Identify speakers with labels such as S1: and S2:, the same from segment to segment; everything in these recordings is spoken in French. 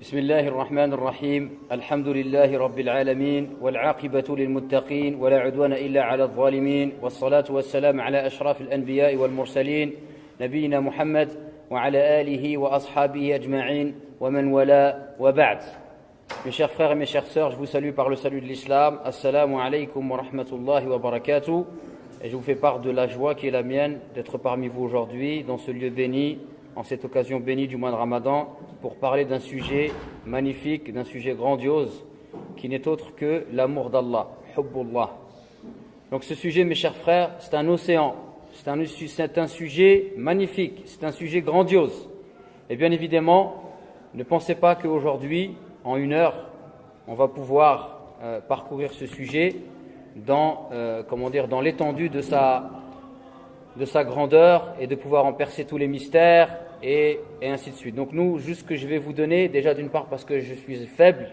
S1: بسم الله الرحمن الرحيم الحمد لله رب العالمين والعاقبة للمتقين ولا عدوان إلا على الظالمين والصلاة والسلام على أشرف الأنبياء والمرسلين نبينا محمد وعلى آله وأصحابه أجمعين ومن ولا وبعد. Mes chers frères et mes chères sœurs, je vous salue par le salut de l'islam. Assalamu alaikum wa rahmatullahi wa barakatuh. Et je vous fais part de la joie qui est la mienne d'être parmi vous aujourd'hui dans ce lieu béni, en cette occasion bénie du mois de Ramadan, pour parler d'un sujet magnifique, d'un sujet grandiose, qui n'est autre que l'amour d'Allah, Hubbullah. Donc ce sujet, mes chers frères, c'est un océan, c'est un sujet magnifique, c'est un sujet grandiose. Et bien évidemment, ne pensez pas qu'aujourd'hui, en une heure, on va pouvoir parcourir ce sujet dans l'étendue de sa grandeur et de pouvoir en percer tous les mystères et ainsi de suite. Donc nous, juste ce que je vais vous donner, déjà d'une part parce que je suis faible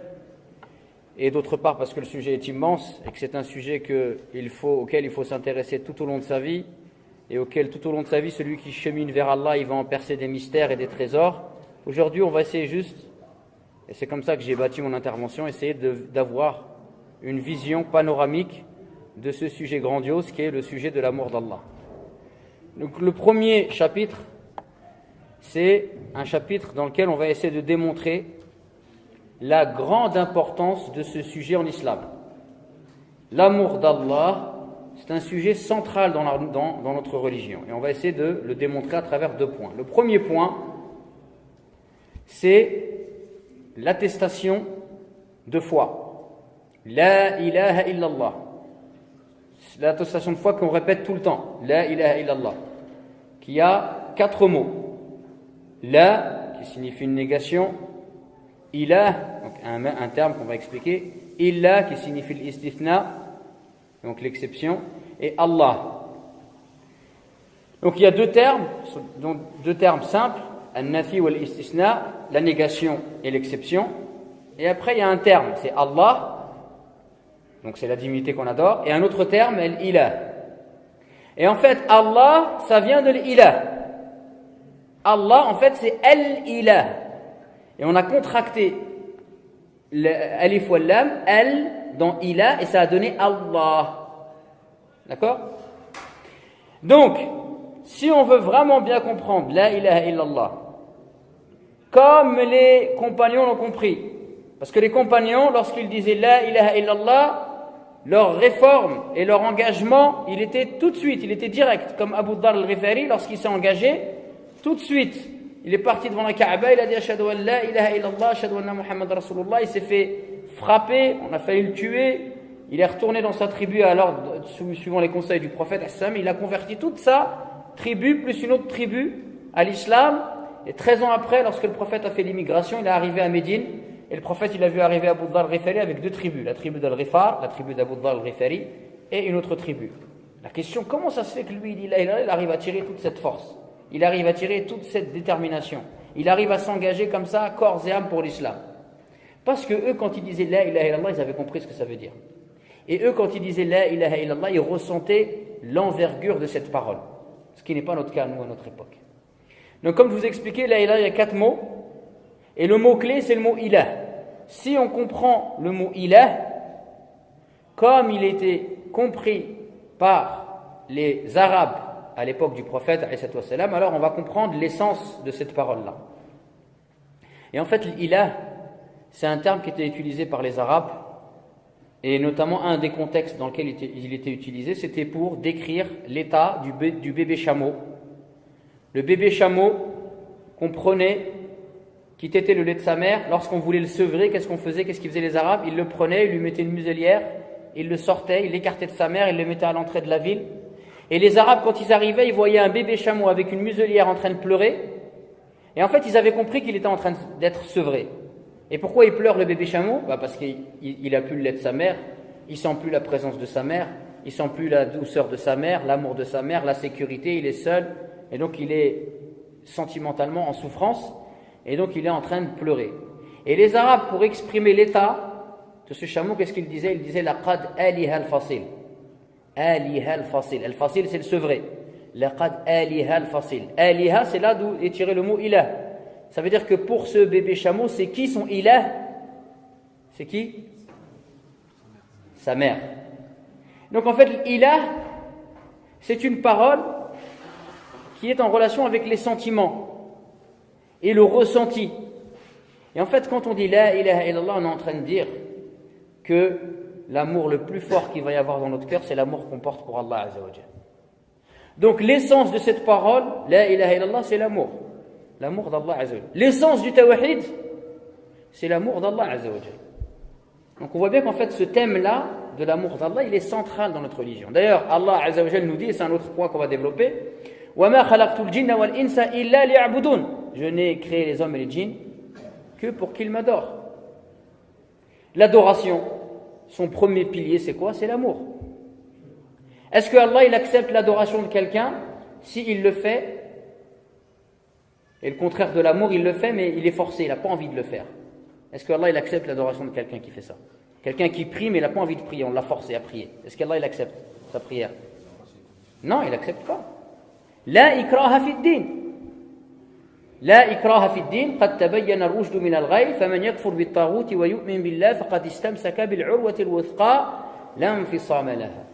S1: et d'autre part parce que le sujet est immense et que c'est un sujet auquel il faut s'intéresser tout au long de sa vie et auquel tout au long de sa vie, celui qui chemine vers Allah, il va en percer des mystères et des trésors. Aujourd'hui, on va essayer juste, et c'est comme ça que j'ai bâti mon intervention, essayer d'avoir une vision panoramique de ce sujet grandiose qui est le sujet de l'amour d'Allah. Donc le premier chapitre, c'est un chapitre dans lequel on va essayer de démontrer la grande importance de ce sujet en islam. L'amour d'Allah, c'est un sujet central dans notre religion. Et on va essayer de le démontrer à travers deux points. Le premier point, c'est l'attestation de foi. La ilaha illallah. C'est l'attestation de foi qu'on répète tout le temps. La ilaha illallah. Qui a 4 mots. La, qui signifie une négation. Ilah, donc un terme qu'on va expliquer. Illa, qui signifie l'istithna, donc l'exception. Et Allah. Donc il y a deux termes simples. Al-nafi ou al-istithna, la négation et l'exception. Et après il y a un terme, c'est Allah. Donc c'est la divinité qu'on adore. Et un autre terme, al-ilah. Et en fait, Allah, ça vient de l'ilah. Allah, en fait, c'est al-ilah. Et on a contracté l'alif ou lam, al dans ilah, et ça a donné Allah. D'accord? Donc, si on veut vraiment bien comprendre la ilaha illallah, comme les compagnons l'ont compris, parce que les compagnons, lorsqu'ils disaient la ilaha illallah, leur réforme et leur engagement, il était tout de suite, il était direct, comme Abu Dharr al-Ghifari, lorsqu'il s'est engagé, tout de suite, il est parti devant la Kaaba, il a dit ashhadu an la ilaha illallah, ashhadu anna Muhammad Rasulullah, il s'est fait frapper, on a failli le tuer, il est retourné dans sa tribu, alors suivant les conseils du prophète, il a converti toute sa tribu, plus une autre tribu, à l'islam, et 13 ans après, lorsque le prophète a fait l'immigration, il est arrivé à Médine. Et le prophète, il a vu arriver Abu Dharr al-Ghifari avec 2 tribus, la tribu d'Al-Ghifar, la tribu d'Abu Dharr al-Ghifari, et une autre tribu. La question, comment ça se fait que lui, il arrive à tirer toute cette force? Il arrive à tirer toute cette détermination. Il arrive à s'engager comme ça, corps et âme pour l'islam. Parce que eux, quand ils disaient la ilaha illallah, ils avaient compris ce que ça veut dire. Et eux, quand ils disaient la ilaha illallah, ils ressentaient l'envergure de cette parole. Ce qui n'est pas notre cas, nous, à notre époque. Donc, comme je vous ai expliqué, la ilaha, il y a 4 mots. Et le mot-clé, c'est le mot ilah. Si on comprend le mot ilah, comme il était compris par les Arabes à l'époque du prophète, alors on va comprendre l'essence de cette parole-là. Et en fait, l'ilah, c'est un terme qui était utilisé par les Arabes, et notamment un des contextes dans lequel il était utilisé, c'était pour décrire l'état du bébé chameau. Le bébé chameau qu'on prenait, qui tétait le lait de sa mère, lorsqu'on voulait le sevrer, qu'est-ce qu'on faisait? Qu'est-ce qu'ils faisaient les Arabes? Ils le prenaient, ils lui mettaient une muselière, ils le sortaient, ils l'écartaient de sa mère, ils le mettaient à l'entrée de la ville. Et les Arabes, quand ils arrivaient, ils voyaient un bébé chameau avec une muselière en train de pleurer. Et en fait, ils avaient compris qu'il était en train d'être sevré. Et pourquoi il pleure, le bébé chameau? Parce qu'il a plus le lait de sa mère, il sent plus la présence de sa mère, il sent plus la douceur de sa mère, l'amour de sa mère, la sécurité, il est seul. Et donc, il est sentimentalement en souffrance. Et donc, il est en train de pleurer. Et les Arabes, pour exprimer l'état de ce chameau, qu'est-ce qu'ils disaient? Ils disaient « Laqad aliha al-fasil ». Aliha al-fasil. Al-fasil, c'est le sevré. « Laqad aliha al-fasil ». Aliha, c'est là d'où est tiré le mot « ilah ». Ça veut dire que pour ce bébé chameau, c'est qui son ilah? C'est qui? Sa mère. Donc en fait, l'ilah, c'est une parole qui est en relation avec les sentiments et le ressenti. Et en fait, quand on dit la ilaha illallah, on est en train de dire que l'amour le plus fort qu'il va y avoir dans notre cœur, c'est l'amour qu'on porte pour Allah Azza wa Jalla. Donc l'essence de cette parole, la ilaha illallah, c'est l'amour. L'amour d'Allah Azza wa Jalla. L'essence du tawhid, c'est l'amour d'Allah Azza wa Jalla. Donc on voit bien qu'en fait ce thème-là, de l'amour d'Allah, il est central dans notre religion. D'ailleurs, Allah Azza wa Jalla nous dit, et c'est un autre point qu'on va développer, وَمَا خَلَقْتُ الْجِنَّ وَالْإِنسَ إِلَّا لِيَعْبُدُونَ. Je n'ai créé les hommes et les djinns que pour qu'ils m'adorent. L'adoration, son premier pilier, c'est quoi? C'est l'amour. Est-ce que Allah il accepte l'adoration de quelqu'un s'il le fait? Et le contraire de l'amour, il le fait, mais il est forcé, il n'a pas envie de le faire. Est-ce que Allah il accepte l'adoration de quelqu'un qui fait ça? Quelqu'un qui prie, mais il n'a pas envie de prier, on l'a forcé à prier. Est-ce qu'Allah il accepte sa prière? Non, il n'accepte pas. La ikraha fi ddin. لا إكراه في الدين قد تبين الرشد من الغي فمن يكفر بالطاغوت ويؤمن بالله فقد استمسك بالعروة الوثقى لا انفصام لها.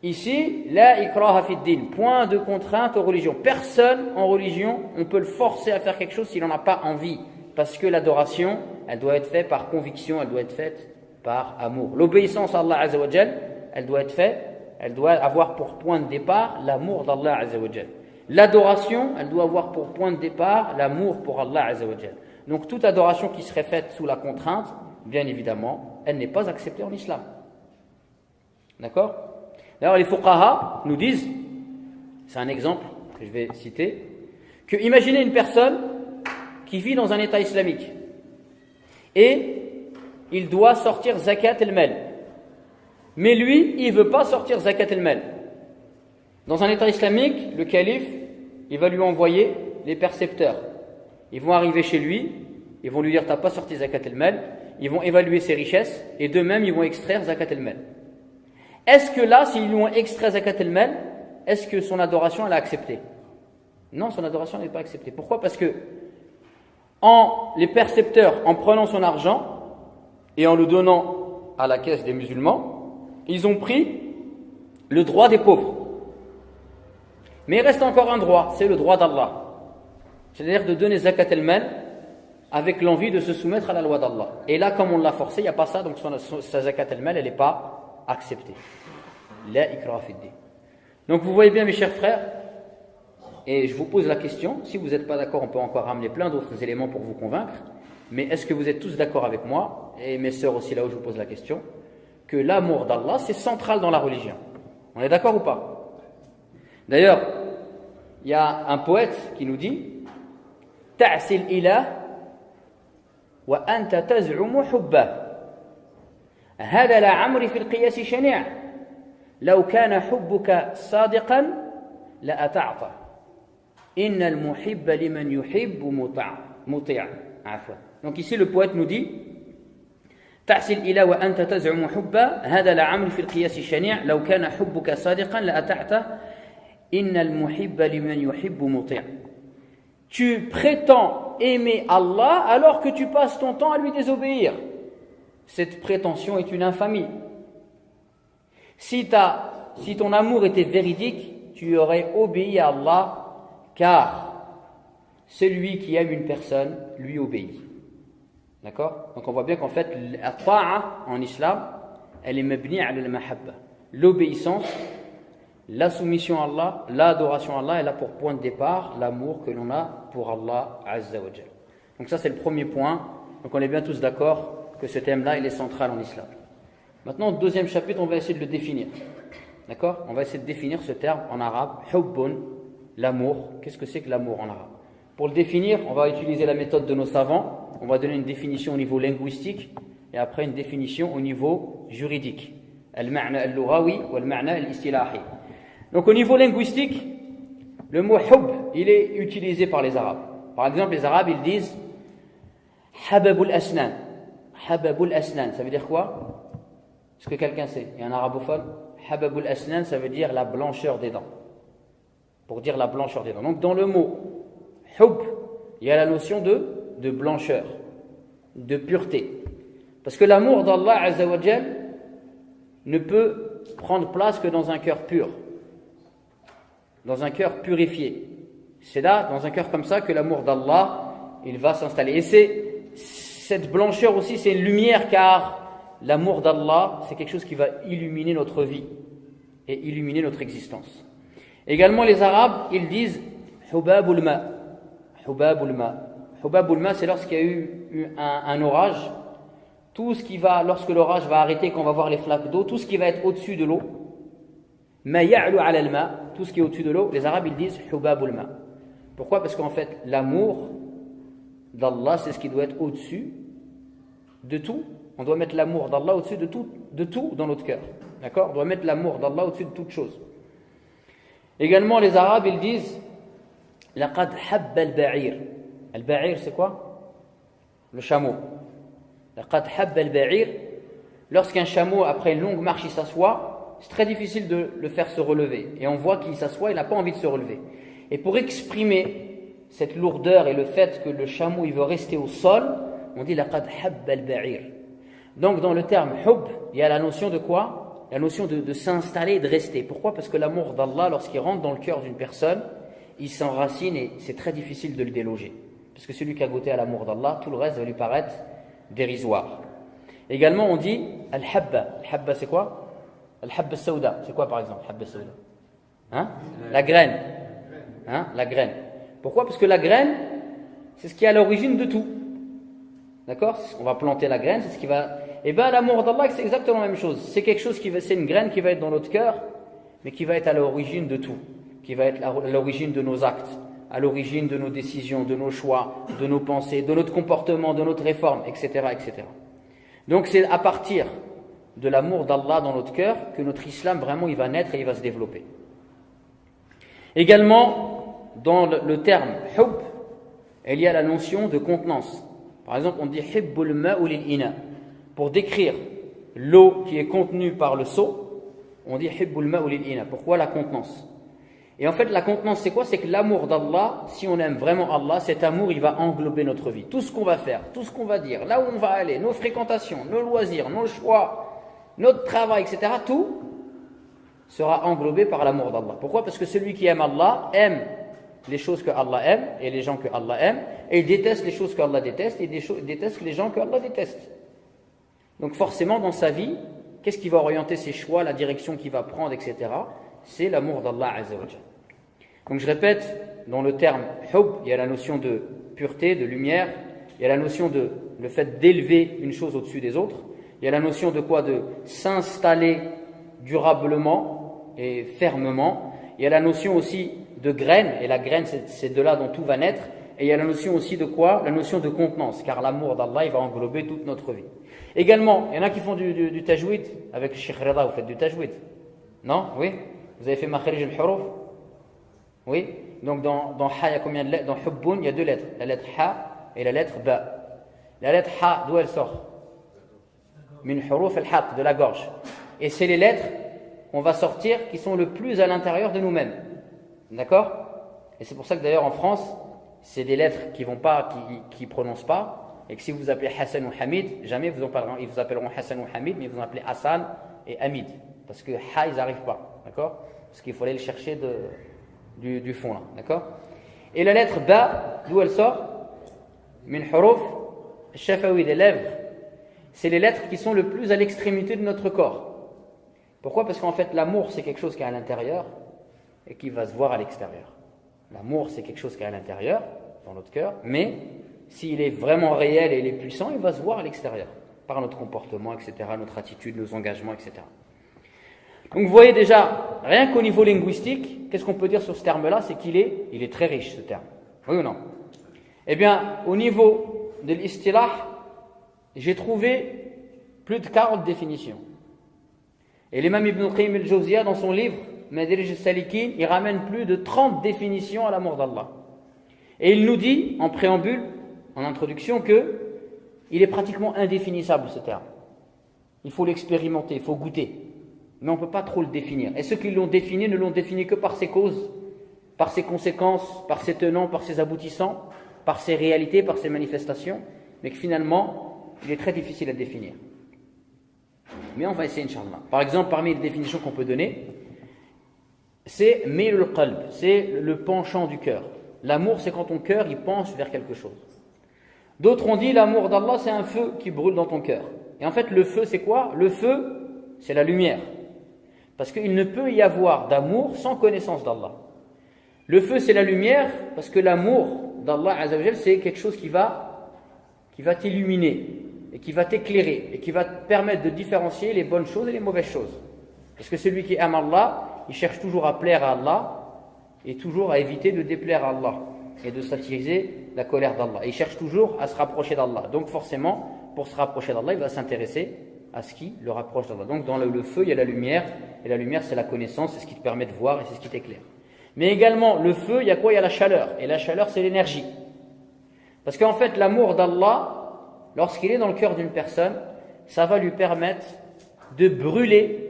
S1: Ici, la ikraha fi ddin, point de contrainte aux religions. Personne en religion, on peut le forcer à faire quelque chose s'il n'en a pas envie. Parce que l'adoration, elle doit être faite par conviction, elle doit être faite par amour. L'obéissance à Allah Azza wa Jal, elle doit être faite, elle doit avoir pour point de départ l'amour d'Allah Azza wa Jal. L'adoration, elle doit avoir pour point de départ l'amour pour Allah Azza wa Jal. Donc toute adoration qui serait faite sous la contrainte, bien évidemment, elle n'est pas acceptée en islam. D'accord? D'ailleurs, les fuqaha nous disent, c'est un exemple que je vais citer, que imaginez une personne qui vit dans un état islamique et il doit sortir zakat el-mal. Mais lui, il ne veut pas sortir zakat el-mal. Dans un état islamique, le calife, il va lui envoyer les percepteurs. Ils vont arriver chez lui, ils vont lui dire « t'as pas sorti zakat el-mal », ils vont évaluer ses richesses et d'eux-mêmes, ils vont extraire zakat el-mal. Est-ce que là, s'ils lui ont extrait zakat el-mal, est-ce que son adoration, elle a accepté? Non, son adoration n'est pas acceptée. Pourquoi? Parce que les percepteurs, en prenant son argent et en le donnant à la caisse des musulmans, ils ont pris le droit des pauvres. Mais il reste encore un droit, c'est le droit d'Allah. C'est-à-dire de donner zakat el-mal avec l'envie de se soumettre à la loi d'Allah. Et là, comme on l'a forcé, il n'y a pas ça, donc sa zakat el-mal, elle n'est pas acceptée. La ikraha fi ddin. Donc vous voyez bien, mes chers frères, et je vous pose la question, si vous n'êtes pas d'accord, on peut encore ramener plein d'autres éléments pour vous convaincre, mais est-ce que vous êtes tous d'accord avec moi, et mes sœurs aussi là où je vous pose la question, que l'amour d'Allah, c'est central dans la religion? On est d'accord ou pas? D'ailleurs, il y a un poète qui nous dit « Ta'sil ilah wa anta taz'umu hubbah. Hada la amri fi al-qiyas shani'. Law kana hubbuka sadiqan la ata'ta. Inna al-muhibba liman yuhibbu muti'. » Donc ici, le poète nous dit تعسل إله وأنت تزعم حبا هذا العمل في القياس الشنيع لو كان حبك صادقا لأطعته إن المحب لمن يحب مطيع. Tu prétends aimer Allah alors que tu passes ton temps à lui désobéir. Cette prétention est une infamie. Si ton amour était véridique, tu aurais obéi à Allah, car celui qui aime une personne lui obéit. D'accord? Donc on voit bien qu'en fait, la ta'a en islam, elle est mabni ala al-mahabba. L'obéissance, la soumission à Allah, l'adoration à Allah, elle a pour point de départ l'amour que l'on a pour Allah Azza wa Jal. Donc ça c'est le premier point. Donc on est bien tous d'accord que ce thème-là, il est central en islam. Maintenant, au deuxième chapitre, on va essayer de le définir. D'accord? On va essayer de définir ce terme en arabe, hubbun, l'amour. Qu'est-ce que c'est que l'amour en arabe? Pour le définir, on va utiliser la méthode de nos savants. On va donner une définition au niveau linguistique et après une définition au niveau juridique. Al-ma'na al-lughawi ou al-ma'na al-istilahi. Donc au niveau linguistique, le mot hubb, il est utilisé par les Arabes. Par exemple, les Arabes, ils disent hababul asnan. Hababul asnan, ça veut dire quoi? Est-ce que quelqu'un sait? Il y a un arabophone? Hababul asnan, ça veut dire la blancheur des dents. Pour dire la blancheur des dents. Donc dans le mot Hub, il y a la notion de blancheur, de pureté. Parce que l'amour d'Allah Azza wa Jal ne peut prendre place que dans un cœur pur, dans un cœur purifié. C'est là, dans un cœur comme ça, que l'amour d'Allah, il va s'installer. Et cette blancheur aussi, c'est une lumière, car l'amour d'Allah, c'est quelque chose qui va illuminer notre vie et illuminer notre existence. Également, les Arabes, ils disent Hubabul ma. Hubabul ma. Hubabul ma, c'est lorsqu'il y a eu un orage. Tout ce qui va, lorsque l'orage va arrêter, qu'on va voir les flaques d'eau, tout ce qui va être au-dessus de l'eau, ma ya'lu ala al-ma, tout ce qui est au-dessus de l'eau, les Arabes, ils disent Hubabul ma. Pourquoi? Parce qu'en fait, l'amour d'Allah, c'est ce qui doit être au-dessus de tout. On doit mettre l'amour d'Allah au-dessus de tout dans notre cœur. D'accord? On doit mettre l'amour d'Allah au-dessus de toute chose. Également, les Arabes, ils disent Laqad habba al-ba'ir. Al-ba'ir, c'est quoi? Le chameau. Laqad habba al-ba'ir. Lorsqu'un chameau, après une longue marche, il s'assoit, c'est très difficile de le faire se relever. Et on voit qu'il s'assoit, il n'a pas envie de se relever. Et pour exprimer cette lourdeur et le fait que le chameau il veut rester au sol, on dit laqad habba al-ba'ir. Donc dans le terme hub, il y a la notion de quoi? La notion de s'installer et de rester. Pourquoi? Parce que l'amour d'Allah, lorsqu'il rentre dans le cœur d'une personne, il s'enracine et c'est très difficile de le déloger. Parce que celui qui a goûté à l'amour d'Allah, tout le reste va lui paraître dérisoire. Également on dit al-habba. Al-habba c'est quoi? Al-habba sauda. C'est quoi par exemple? Habba sauda. Hein? La graine. Hein? La graine. Pourquoi? Parce que la graine, c'est ce qui est à l'origine de tout. D'accord? On va planter la graine, c'est ce qui va... Et bien l'amour d'Allah, c'est exactement la même chose. C'est quelque chose c'est une graine qui va être dans notre cœur, mais qui va être à l'origine de tout. Qui va être à l'origine de nos actes, à l'origine de nos décisions, de nos choix, de nos pensées, de notre comportement, de notre réforme, etc., etc. Donc c'est à partir de l'amour d'Allah dans notre cœur que notre islam vraiment il va naître et il va se développer. Également, dans le terme hub, il y a la notion de contenance. Par exemple, on dit hibbul ma'u lil ina. Pour décrire l'eau qui est contenue par le seau, on dit hibbul ma'u lil ina. Pourquoi la contenance? Et en fait, la contenance, c'est quoi? C'est que l'amour d'Allah, si on aime vraiment Allah, cet amour, il va englober notre vie. Tout ce qu'on va faire, tout ce qu'on va dire, là où on va aller, nos fréquentations, nos loisirs, nos choix, notre travail, etc., tout sera englobé par l'amour d'Allah. Pourquoi? Parce que celui qui aime Allah aime les choses que Allah aime et les gens que Allah aime, et il déteste les choses que Allah déteste et il déteste les gens que Allah déteste. Donc forcément, dans sa vie, qu'est-ce qui va orienter ses choix, la direction qu'il va prendre, etc. C'est l'amour d'Allah Azza wa Jal. Donc je répète, dans le terme hub, il y a la notion de pureté, de lumière, il y a la notion de le fait d'élever une chose au-dessus des autres, il y a la notion de quoi? De s'installer durablement et fermement, il y a la notion aussi de graine, et la graine c'est de là dont tout va naître, et il y a la notion aussi de quoi? La notion de contenance, car l'amour d'Allah il va englober toute notre vie. Également, il y en a qui font du tajwid, avec le Cheikh Reda, vous faites du tajwid? Non? Oui? Vous avez fait makharij al-huruf? Oui? Donc dans ha, il y a combien de lettres? Dans hubbun, il y a 2 lettres, la lettre ha et la lettre ba. La lettre ha, d'où elle sort? Min huruf al-haq, de la gorge. Et c'est les lettres qu'on va sortir qui sont le plus à l'intérieur de nous-mêmes. D'accord? Et c'est pour ça que d'ailleurs en France, c'est des lettres qui vont pas, qui prononcent pas, et que si vous appelez Hassan ou Hamid, jamais ils vous appelleront Hassan ou Hamid, mais ils vont appeler Hassan et Hamid. Parce que ha, ils n'arrivent pas. D'accord? Parce qu'il faut aller le chercher du fond là. D'accord? Et la lettre ba, d'où elle sort? Min huruf shafawi, des lèvres. C'est les lettres qui sont le plus à l'extrémité de notre corps. Pourquoi? Parce qu'en fait, l'amour, c'est quelque chose qui est à l'intérieur et qui va se voir à l'extérieur. L'amour, c'est quelque chose qui est à l'intérieur, dans notre cœur, mais s'il est vraiment réel et il est puissant, il va se voir à l'extérieur, par notre comportement, etc., notre attitude, nos engagements, etc. Donc vous voyez déjà, rien qu'au niveau linguistique, qu'est-ce qu'on peut dire sur ce terme-là? C'est qu'il est très riche, ce terme. Oui ou non? Eh bien, au niveau de l'istilah, j'ai trouvé plus de 40 définitions. Et l'imam Ibn Qayyim al-Jawziyya, dans son livre Madarij al-Salikin, il ramène plus de 30 définitions à l'amour d'Allah. Et il nous dit, en préambule, en introduction, que il est pratiquement indéfinissable ce terme. Il faut l'expérimenter, il faut goûter. Mais on ne peut pas trop le définir. Et ceux qui l'ont défini ne l'ont défini que par ses causes par ses conséquences, par ses tenants, par ses aboutissants, par ses réalités, par ses manifestations, mais que finalement, il est très difficile à définir. Mais on va essayer, Inch'Allah. Par exemple, parmi les définitions qu'on peut donner, c'est mailul qalb, c'est le penchant du cœur. L'amour, c'est quand ton cœur il penche vers quelque chose. D'autres ont dit l'amour d'Allah, c'est un feu qui brûle dans ton cœur. Et en fait, le feu, c'est quoi? Le feu, c'est la lumière. Parce qu'il ne peut y avoir d'amour sans connaissance d'Allah. Le feu, c'est la lumière, parce que l'amour d'Allah, Azzawajal, c'est quelque chose qui va t'illuminer, et qui va t'éclairer, et qui va te permettre de différencier les bonnes choses et les mauvaises choses. Parce que celui qui aime Allah, il cherche toujours à plaire à Allah, et toujours à éviter de déplaire à Allah, et de s'attirer la colère d'Allah. Et il cherche toujours à se rapprocher d'Allah. Donc forcément, pour se rapprocher d'Allah, il va s'intéresser à ce qui le rapproche d'Allah. Donc dans le feu, il y a la lumière, et la lumière, c'est la connaissance, c'est ce qui te permet de voir, et c'est ce qui t'éclaire. Mais également, le feu, il y a quoi? Il y a la chaleur. Et la chaleur, c'est l'énergie. Parce qu'en fait, l'amour d'Allah, lorsqu'il est dans le cœur d'une personne, ça va lui permettre de brûler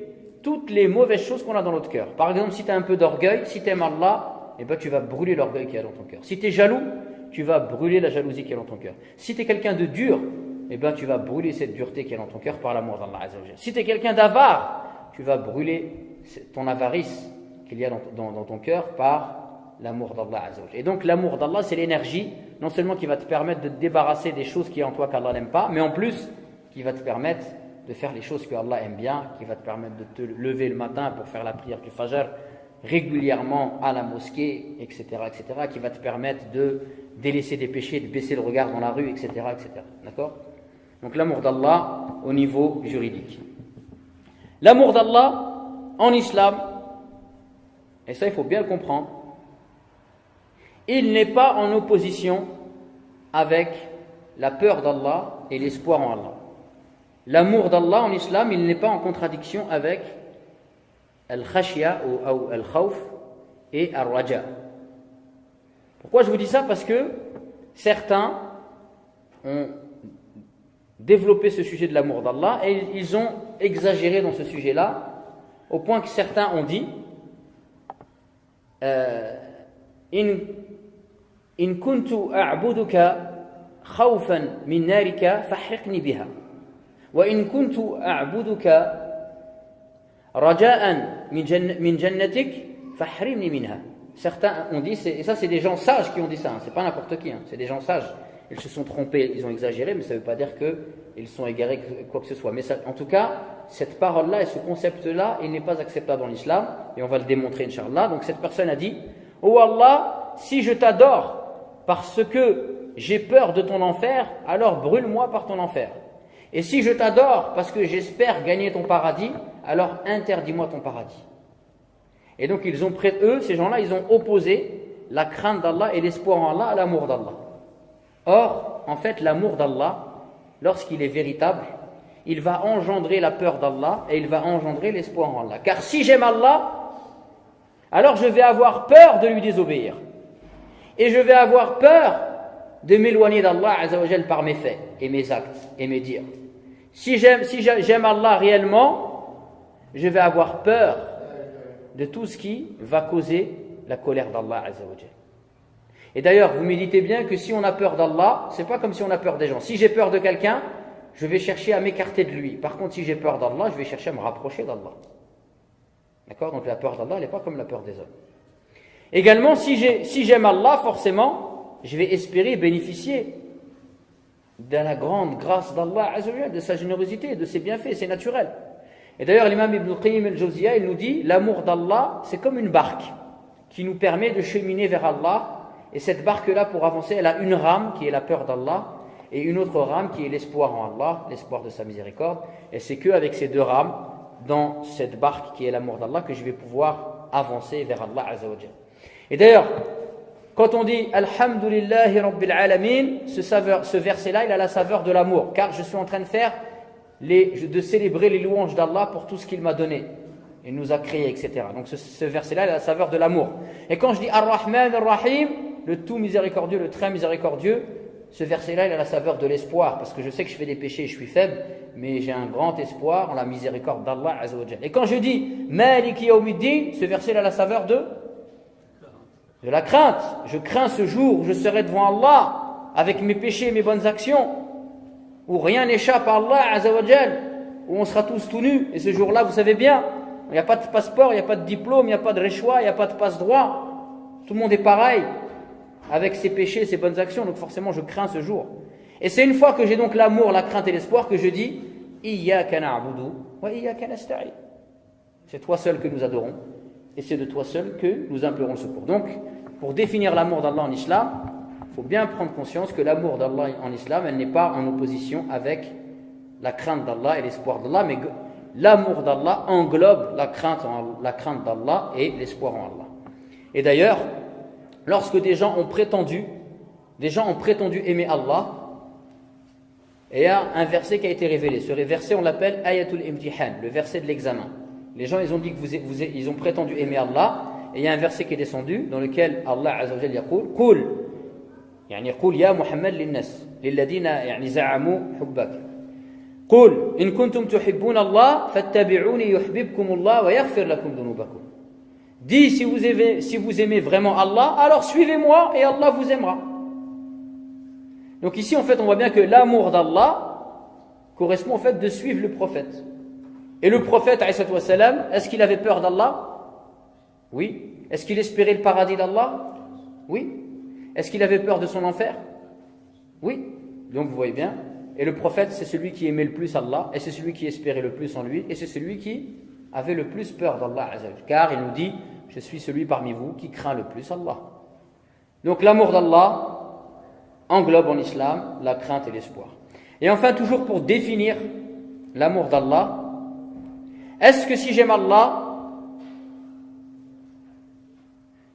S1: toutes les mauvaises choses qu'on a dans notre cœur. Par exemple, si tu as un peu d'orgueil, si tu aimes Allah, eh ben, tu vas brûler l'orgueil qu'il y a dans ton cœur. Si tu es jaloux, tu vas brûler la jalousie qu'il y a dans ton cœur. Si tu es quelqu'un de dur, eh ben, tu vas brûler cette dureté qu'il y a dans ton cœur par l'amour d'Allah Azza wa Jalla. Si tu es quelqu'un d'avare, tu vas brûler ton avarice qu'il y a dans ton cœur par l'amour d'Allah Azza wa Jalla. Et donc l'amour d'Allah, c'est l'énergie, non seulement qui va te permettre de te débarrasser des choses qui y a en toi qu'Allah n'aime pas, mais en plus qui va te permettre de faire les choses que Allah aime bien, qui va te permettre de te lever le matin pour faire la prière du Fajr régulièrement à la mosquée, etc., qui va te permettre de délaisser des péchés, de baisser le regard dans la rue, etc., etc. D'accord? Donc l'amour d'Allah au niveau juridique. L'amour d'Allah en islam, et ça il faut bien le comprendre, il n'est pas en opposition avec la peur d'Allah et l'espoir en Allah. L'amour d'Allah en islam, il n'est pas en contradiction avec al-khashya ou al-khawf et al-raja. Pourquoi je vous dis ça? Parce que certains ont développé ce sujet de l'amour d'Allah et ils ont exagéré dans ce sujet-là, au point que certains ont dit in kuntu a'buduka khawfan min narika fahriqni biha wa in kuntu a'buduka raja'an min jannatik fahrimni minha. Certains ont dit, et ça c'est des gens sages qui ont dit ça, c'est pas n'importe qui, c'est des gens sages. Ils se sont trompés, ils ont exagéré, mais ça ne veut pas dire qu'ils sont égarés quoi que ce soit. Mais ça, en tout cas, cette parole-là et ce concept-là, il n'est pas acceptable dans l'islam, et on va le démontrer, Inch'Allah. Donc cette personne a dit, « Oh Allah, si je t'adore parce que j'ai peur de ton enfer, alors brûle-moi par ton enfer. Et si je t'adore parce que j'espère gagner ton paradis, alors interdis-moi ton paradis. » Et donc ces gens-là, ils ont opposé la crainte d'Allah et l'espoir en Allah à l'amour d'Allah. Or, en fait, l'amour d'Allah, lorsqu'il est véritable, il va engendrer la peur d'Allah et il va engendrer l'espoir en Allah. Car si j'aime Allah, alors je vais avoir peur de lui désobéir. Et je vais avoir peur de m'éloigner d'Allah Azza wa Jal par mes faits et mes actes et mes dires. Si j'aime Allah réellement, je vais avoir peur de tout ce qui va causer la colère d'Allah Azza wa Jal. Et d'ailleurs, vous méditez bien que si on a peur d'Allah, c'est pas comme si on a peur des gens. Si j'ai peur de quelqu'un, je vais chercher à m'écarter de lui. Par contre, si j'ai peur d'Allah, je vais chercher à me rapprocher d'Allah. D'accord? Donc la peur d'Allah, elle n'est pas comme la peur des hommes. Également, si j'aime Allah, forcément, je vais espérer bénéficier de la grande grâce d'Allah Azza wa Jal, de sa générosité, de ses bienfaits, c'est naturel. Et d'ailleurs, l'imam Ibn Qayyim al-Jawziyya, il nous dit, l'amour d'Allah, c'est comme une barque qui nous permet de cheminer vers Allah. Et cette barque-là, pour avancer, elle a une rame qui est la peur d'Allah et une autre rame qui est l'espoir en Allah, l'espoir de sa miséricorde. Et c'est qu'avec ces deux rames, dans cette barque qui est l'amour d'Allah, que je vais pouvoir avancer vers Allah Azza wa Jal. Et d'ailleurs, quand on dit Alhamdulillahi Rabbil Alamin, ce verset-là, il a la saveur de l'amour, car je suis en train de célébrer les louanges d'Allah pour tout ce qu'il m'a donné. Il nous a créés, etc. Donc ce verset-là, il a la saveur de l'amour. Et quand je dis Ar-Rahman Ar-Rahim, le tout miséricordieux, le très miséricordieux, ce verset-là, il a la saveur de l'espoir, parce que je sais que je fais des péchés et je suis faible, mais j'ai un grand espoir en la miséricorde d'Allah Azza wa Jalla. Et quand je dis Maliki Yawmiddin, ce verset, il a la saveur de de la crainte. Je crains ce jour où je serai devant Allah avec mes péchés et mes bonnes actions, où rien n'échappe à Allah Azzawajal, où on sera tous tout nus. Et ce jour-là, vous savez bien, il n'y a pas de passeport, il n'y a pas de diplôme, il n'y a pas de réchois, il n'y a pas de passe-droit. Tout le monde est pareil, avec ses péchés, ses bonnes actions. Donc forcément, je crains ce jour. Et c'est une fois que j'ai donc l'amour, la crainte et l'espoir que je dis Iyyaka na'budu wa iyyaka nasta'in. C'est toi seul que nous adorons, et c'est de toi seul que nous implorons le secours. Donc, pour définir l'amour d'Allah en islam, il faut bien prendre conscience que l'amour d'Allah en islam, elle n'est pas en opposition avec la crainte d'Allah et l'espoir d'Allah, mais l'amour d'Allah englobe la crainte d'Allah et l'espoir en Allah. Et d'ailleurs, lorsque des gens ont prétendu aimer Allah, et il y a un verset qui a été révélé. Ce verset, on l'appelle Ayatul Imtihan, le verset de l'examen. Les gens, ils ont dit ils ont prétendu aimer Allah, et il y a un verset qui est descendu dans lequel Allah Azza wa Jalla yaqul Qul يعني يقول يا محمد للناس للذين يعني زعموا حبك قل إن كنتم تحبون الله فاتبعوني يحببكم الله ويغفر لكم ذنوبكم. Dis si vous aimez vraiment Allah, alors suivez-moi et Allah vous aimera. Donc ici en fait on voit bien que l'amour d'Allah correspond au fait de suivre le prophète. Et le prophète alayhi salam, est-ce qu'il avait peur d'Allah? Oui. Est-ce qu'il espérait le paradis d'Allah? Oui. Est-ce qu'il avait peur de son enfer? Oui. Donc vous voyez bien. Et le prophète, c'est celui qui aimait le plus Allah, et c'est celui qui espérait le plus en lui, et c'est celui qui avait le plus peur d'Allah Azza wa Jalla. Car il nous dit, je suis celui parmi vous qui craint le plus Allah. Donc l'amour d'Allah englobe en islam la crainte et l'espoir. Et enfin, toujours pour définir l'amour d'Allah, est-ce que si j'aime Allah,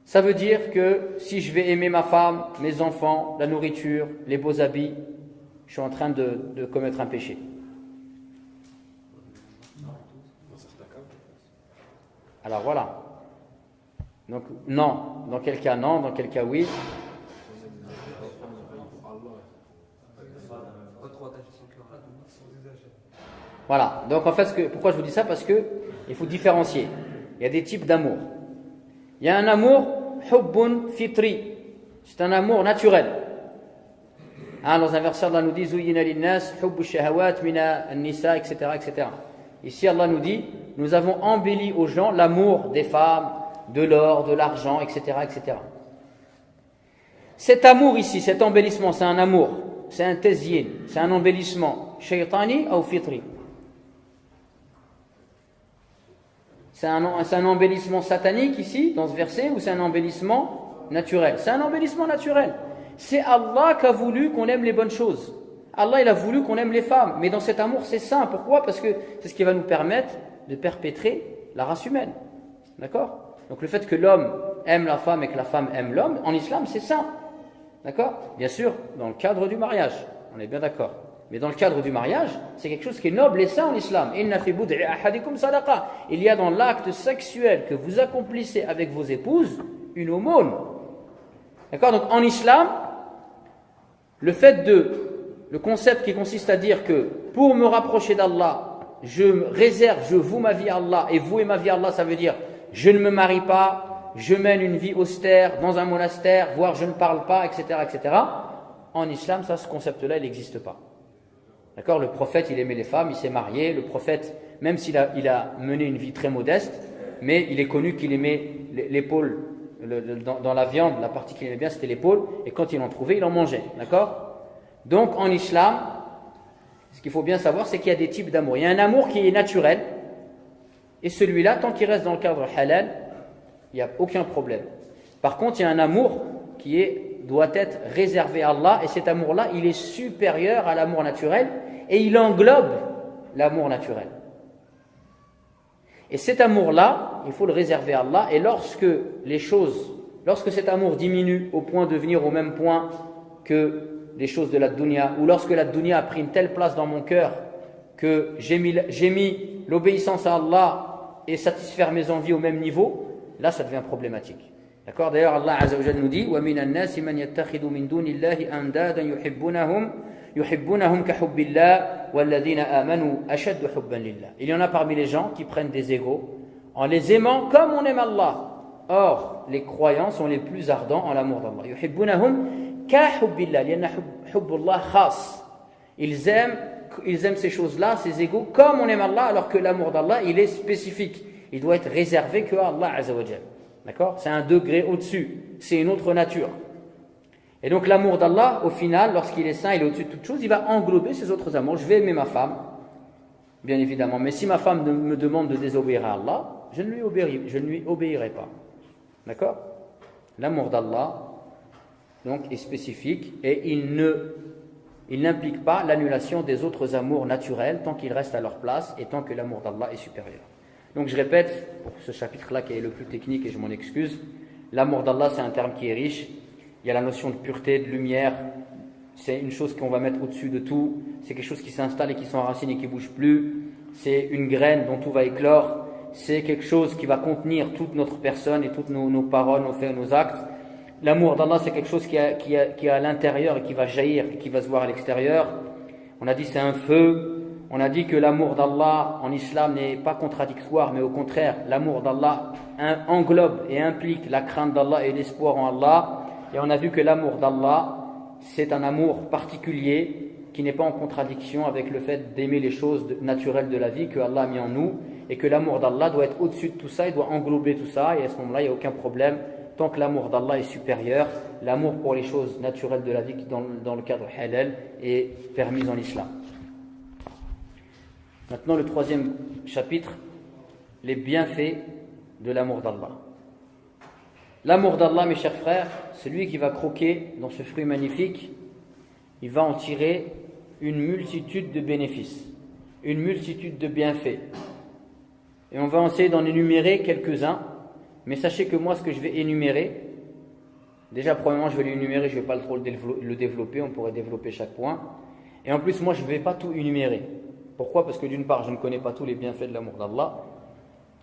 S1: ça veut dire que si je vais aimer ma femme, mes enfants, la nourriture, les beaux habits, je suis en train de commettre un péché? Alors voilà. Donc non. Dans quel cas non? Dans quel cas oui? Voilà. Donc en fait, pourquoi je vous dis ça? Parce que il faut différencier. Il y a des types d'amour. Il y a un amour hubbun fitri. C'est un amour naturel. Dans un verset, Allah nous dit Zuyyina linnas hubbu shahawat mina an-nisa, etc., etc. Ici, Allah nous dit nous avons embelli aux gens l'amour des femmes, de l'or, de l'argent, etc., etc. Cet amour ici, cet embellissement, c'est un amour, c'est un tazyin, c'est un embellissement shaytani ou fitri. C'est un embellissement satanique ici, dans ce verset, ou c'est un embellissement naturel? C'est un embellissement naturel. C'est Allah qui a voulu qu'on aime les bonnes choses. Allah, il a voulu qu'on aime les femmes. Mais dans cet amour, c'est sain. Pourquoi? Parce que c'est ce qui va nous permettre de perpétrer la race humaine. D'accord? Donc le fait que l'homme aime la femme et que la femme aime l'homme, en islam, c'est sain. D'accord? Bien sûr, dans le cadre du mariage. On est bien d'accord. Mais dans le cadre du mariage, c'est quelque chose qui est noble et sain en islam. Inna fi bud'i ahadikum sadaqa. Il y a dans l'acte sexuel que vous accomplissez avec vos épouses une aumône. D'accord? Donc en islam, le concept qui consiste à dire que pour me rapprocher d'Allah, je voue ma vie à Allah, et vouer ma vie à Allah, ça veut dire je ne me marie pas, je mène une vie austère dans un monastère, voire je ne parle pas, etc., etc. En islam, ce concept-là, il n'existe pas. D'accord? Le prophète, il aimait les femmes, il s'est marié. Le prophète, même s'il a mené une vie très modeste, mais il est connu qu'il aimait l'épaule, dans la viande, la partie qu'il aimait bien, c'était l'épaule, et quand il en trouvait, il en mangeait. D'accord? Donc, en islam, ce qu'il faut bien savoir, c'est qu'il y a des types d'amour. Il y a un amour qui est naturel, et celui-là, tant qu'il reste dans le cadre halal, il n'y a aucun problème. Par contre, il y a un amour qui doit être réservé à Allah, et cet amour-là, il est supérieur à l'amour naturel, et il englobe l'amour naturel. Et cet amour-là, il faut le réserver à Allah, et lorsque cet amour diminue au point de venir au même point que les choses de la dunya, ou lorsque la dunya a pris une telle place dans mon cœur que j'ai mis l'obéissance à Allah et satisfaire mes envies au même niveau, là ça devient problématique. D'accord? D'ailleurs, Allah Azza wa Jalla nous dit وَمِنَ النَّاسِ مَنْ يَتَّخِذُ مِنْ دُونِ اللَّهِ أَنْدَادًا يُحِبُّونَهُمْ كَحُبِّ اللَّهِ وَالَّذِينَ آمَنُوا أَشَدُّ حُبًّا لِلَّهِ. Il y en a parmi les gens qui prennent des égaux en les aimant comme on aime Allah. Or, les croyants sont les plus ardents en l'amour d'Allah. Yuhibbunahum ka hubbillah, lianna hubbullah khas. Ils aiment ces choses-là, ces égaux, comme on aime Allah, alors que l'amour d'Allah, il est spécifique. Il doit être réservé que à Allah Azza wa Jal. D'accord? C'est un degré au-dessus. C'est une autre nature. Et donc l'amour d'Allah, au final, lorsqu'il est saint, il est au-dessus de toute chose, il va englober ces autres amours. Je vais aimer ma femme, bien évidemment. Mais si ma femme me demande de désobéir à Allah, je ne lui obéirai pas. D'accord? L'amour d'Allah, donc, est spécifique et il n'implique pas l'annulation des autres amours naturels tant qu'ils restent à leur place et tant que l'amour d'Allah est supérieur. Donc je répète, pour ce chapitre-là qui est le plus technique et je m'en excuse, l'amour d'Allah c'est un terme qui est riche. Il y a la notion de pureté, de lumière, c'est une chose qu'on va mettre au-dessus de tout, c'est quelque chose qui s'installe et qui s'enracine et qui ne bouge plus, c'est une graine dont tout va éclore, c'est quelque chose qui va contenir toute notre personne et toutes nos paroles, nos faits, nos actes. L'amour d'Allah c'est quelque chose qui est à l'intérieur et qui va jaillir et qui va se voir à l'extérieur. On a dit c'est un feu. On a dit que l'amour d'Allah en islam n'est pas contradictoire, mais au contraire, l'amour d'Allah englobe et implique la crainte d'Allah et l'espoir en Allah. Et on a vu que l'amour d'Allah, c'est un amour particulier qui n'est pas en contradiction avec le fait d'aimer les choses naturelles de la vie que Allah a mis en nous, et que l'amour d'Allah doit être au-dessus de tout ça, il doit englober tout ça, et à ce moment-là, il n'y a aucun problème. Tant que l'amour d'Allah est supérieur, l'amour pour les choses naturelles de la vie dans le cadre halal est permis en islam. Maintenant, le troisième chapitre, les bienfaits de l'amour d'Allah. L'amour d'Allah, mes chers frères, celui qui va croquer dans ce fruit magnifique, il va en tirer une multitude de bénéfices, une multitude de bienfaits. Et on va essayer d'en énumérer quelques-uns, mais sachez que moi, ce que je vais énumérer, déjà, premièrement, je vais l'énumérer, je ne vais pas trop le développer, on pourrait développer chaque point. Et en plus, moi, je ne vais pas tout énumérer. Pourquoi? Parce que d'une part, je ne connais pas tous les bienfaits de l'amour d'Allah.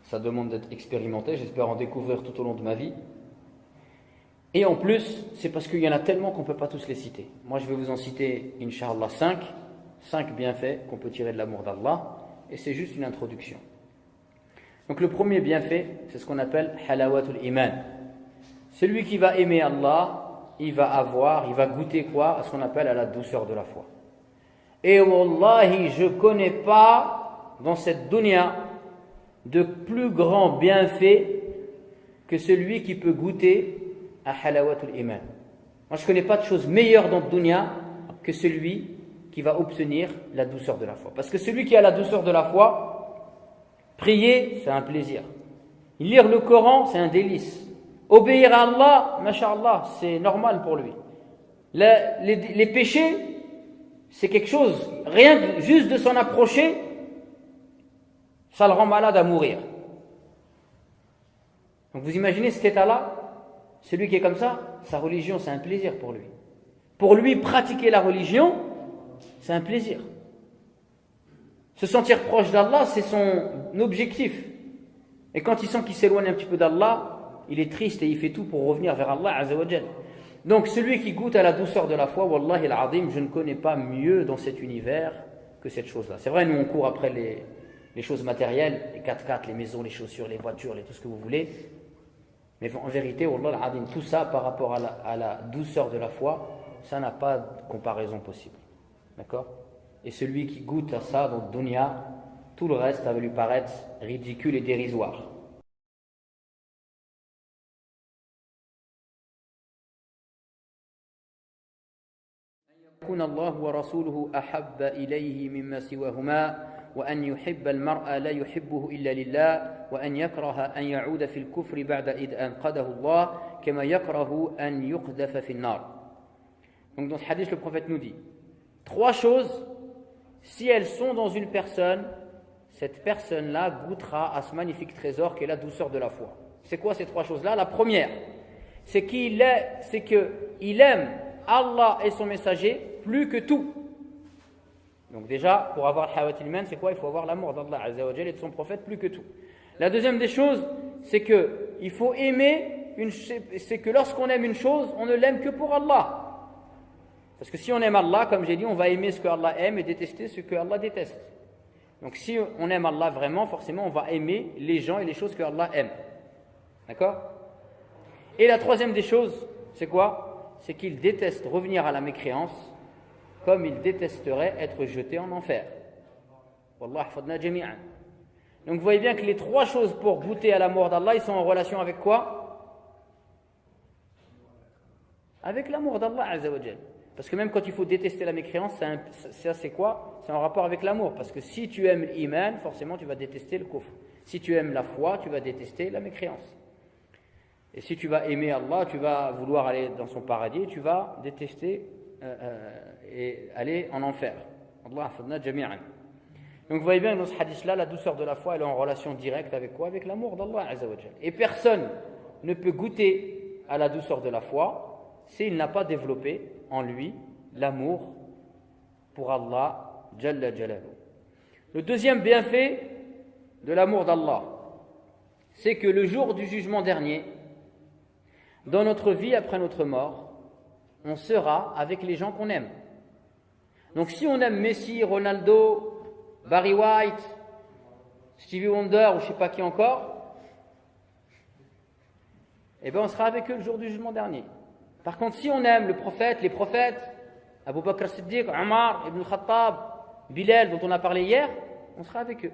S1: Ça demande d'être expérimenté, j'espère en découvrir tout au long de ma vie. Et en plus, c'est parce qu'il y en a tellement qu'on ne peut pas tous les citer. Moi, je vais vous en citer, Inch'Allah, 5 bienfaits qu'on peut tirer de l'amour d'Allah, et c'est juste une introduction. Donc le premier bienfait, c'est ce qu'on appelle halawatul iman. Celui qui va aimer Allah, il va goûter quoi? À ce qu'on appelle à la douceur de la foi. Et wallahi, je ne connais pas dans cette dunya de plus grand bienfait que celui qui peut goûter à halawatul iman. Moi, je ne connais pas de chose meilleure dans le dunya que celui qui va obtenir la douceur de la foi. Parce que celui qui a la douceur de la foi, prier, c'est un plaisir. Lire le Coran, c'est un délice. Obéir à Allah, masha'Allah, c'est normal pour lui. Les péchés, c'est quelque chose, juste de s'en approcher, ça le rend malade à mourir. Donc vous imaginez cet état-là, celui qui est comme ça, sa religion c'est un plaisir pour lui. Pour lui, pratiquer la religion, c'est un plaisir. Se sentir proche d'Allah, c'est son objectif. Et quand il sent qu'il s'éloigne un petit peu d'Allah, il est triste et il fait tout pour revenir vers Allah Azza wa Jal. Donc celui qui goûte à la douceur de la foi, wallahi al-azim, je ne connais pas mieux dans cet univers que cette chose-là. C'est vrai, nous on court après les choses matérielles, les 4x4, les maisons, les chaussures, les voitures, tout ce que vous voulez. Mais en vérité, wallahi al-azim, tout ça par rapport à la douceur de la foi, ça n'a pas de comparaison possible. D'accord? Et celui qui goûte à ça dans le dunya, tout le reste, ça va lui paraître ridicule et dérisoire. يكون الله ورسوله أحب إليه مما سواهما وأن يحب المرء لا يحبه إلا لله وأن يكره أن يعود في الكفر بعد إذ أنقذه الله كما يكره أن يقذف في النار. Donc dans ce hadith, le prophète nous dit 3 choses, si elles sont dans une personne, cette personne-là goûtera à ce magnifique trésor qui est la douceur de la foi. C'est quoi ces 3 choses-là? La première, c'est qu'il aime Allah et son messager plus que tout. Donc déjà, pour avoir halawatul iman, c'est quoi? Il faut avoir l'amour d'Allah Azza wa Jalla et de son prophète plus que tout. La deuxième des choses, c'est que il faut aimer c'est que lorsqu'on aime une chose, on ne l'aime que pour Allah. Parce que si on aime Allah, comme j'ai dit, on va aimer ce que Allah aime et détester ce que Allah déteste. Donc si on aime Allah vraiment, forcément on va aimer les gens et les choses que Allah aime. D'accord? Et la troisième des choses, c'est quoi? C'est qu'il déteste revenir à la mécréance comme il détesterait être jeté en enfer. Wallah hafadna jami'an. Donc vous voyez bien que les trois choses pour goûter à l'amour d'Allah, ils sont en relation avec quoi? Avec l'amour d'Allah Azza wa Jal. Parce que même quand il faut détester la mécréance, ça c'est quoi? C'est en rapport avec l'amour. Parce que si tu aimes l'iman, forcément tu vas détester le kufr. Si tu aimes la foi, tu vas détester la mécréance. Et si tu vas aimer Allah, tu vas vouloir aller dans son paradis, tu vas détester et aller en enfer. Allah hafadna jami'an. Donc vous voyez bien que dans ce hadith-là, la douceur de la foi, elle est en relation directe avec quoi? Avec l'amour d'Allah Azza wa Jal. Et personne ne peut goûter à la douceur de la foi s'il n'a pas développé en lui l'amour pour Allah Jalla Jalaluhu. Le deuxième bienfait de l'amour d'Allah, c'est que le jour du jugement dernier, dans notre vie après notre mort, on sera avec les gens qu'on aime. Donc si on aime Messi, Ronaldo, Barry White, Stevie Wonder ou je ne sais pas qui encore, eh bien on sera avec eux le jour du jugement dernier. Par contre, si on aime le prophète, les prophètes, Abu Bakr as-Siddiq, Omar, Ibn Khattab, Bilal, dont on a parlé hier, on sera avec eux.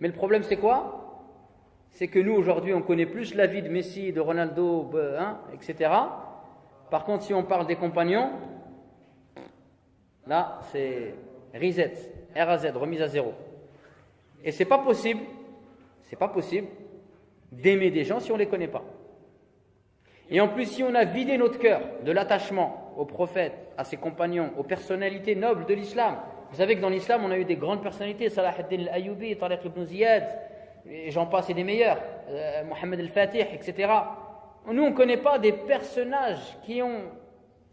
S1: Mais le problème c'est quoi? C'est que nous aujourd'hui on connaît plus la vie de Messi, de Ronaldo, etc. Par contre, si on parle des compagnons, là c'est reset, RAZ, remise à zéro. Et c'est pas possible d'aimer des gens si on ne les connaît pas. Et en plus, si on a vidé notre cœur de l'attachement aux prophètes, à ses compagnons, aux personnalités nobles de l'islam. Vous savez que dans l'islam, on a eu des grandes personnalités, Salah ad-Din al-Ayyubi, Tariq ibn Ziyad, et j'en passe et des meilleurs, Mohammed al-Fatih, etc. Nous, on ne connaît pas des personnages qui ont...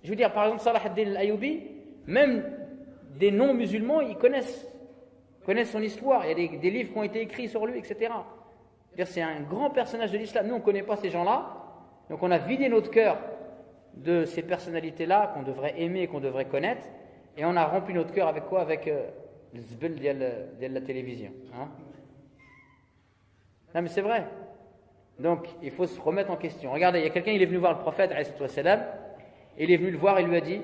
S1: Je veux dire, par exemple, Salah ad-Din al-Ayyubi, même des non-musulmans, ils connaissent son histoire. Il y a des livres qui ont été écrits sur lui, etc. C'est un grand personnage de l'islam. Nous, on ne connaît pas ces gens-là. Donc on a vidé notre cœur de ces personnalités-là qu'on devrait aimer et qu'on devrait connaître, et on a rempli notre cœur avec quoi? Avec le zbel de la télévision. Non mais c'est vrai. Donc il faut se remettre en question. Regardez, il y a quelqu'un, il est venu voir le prophète, et il est venu le voir et lui a dit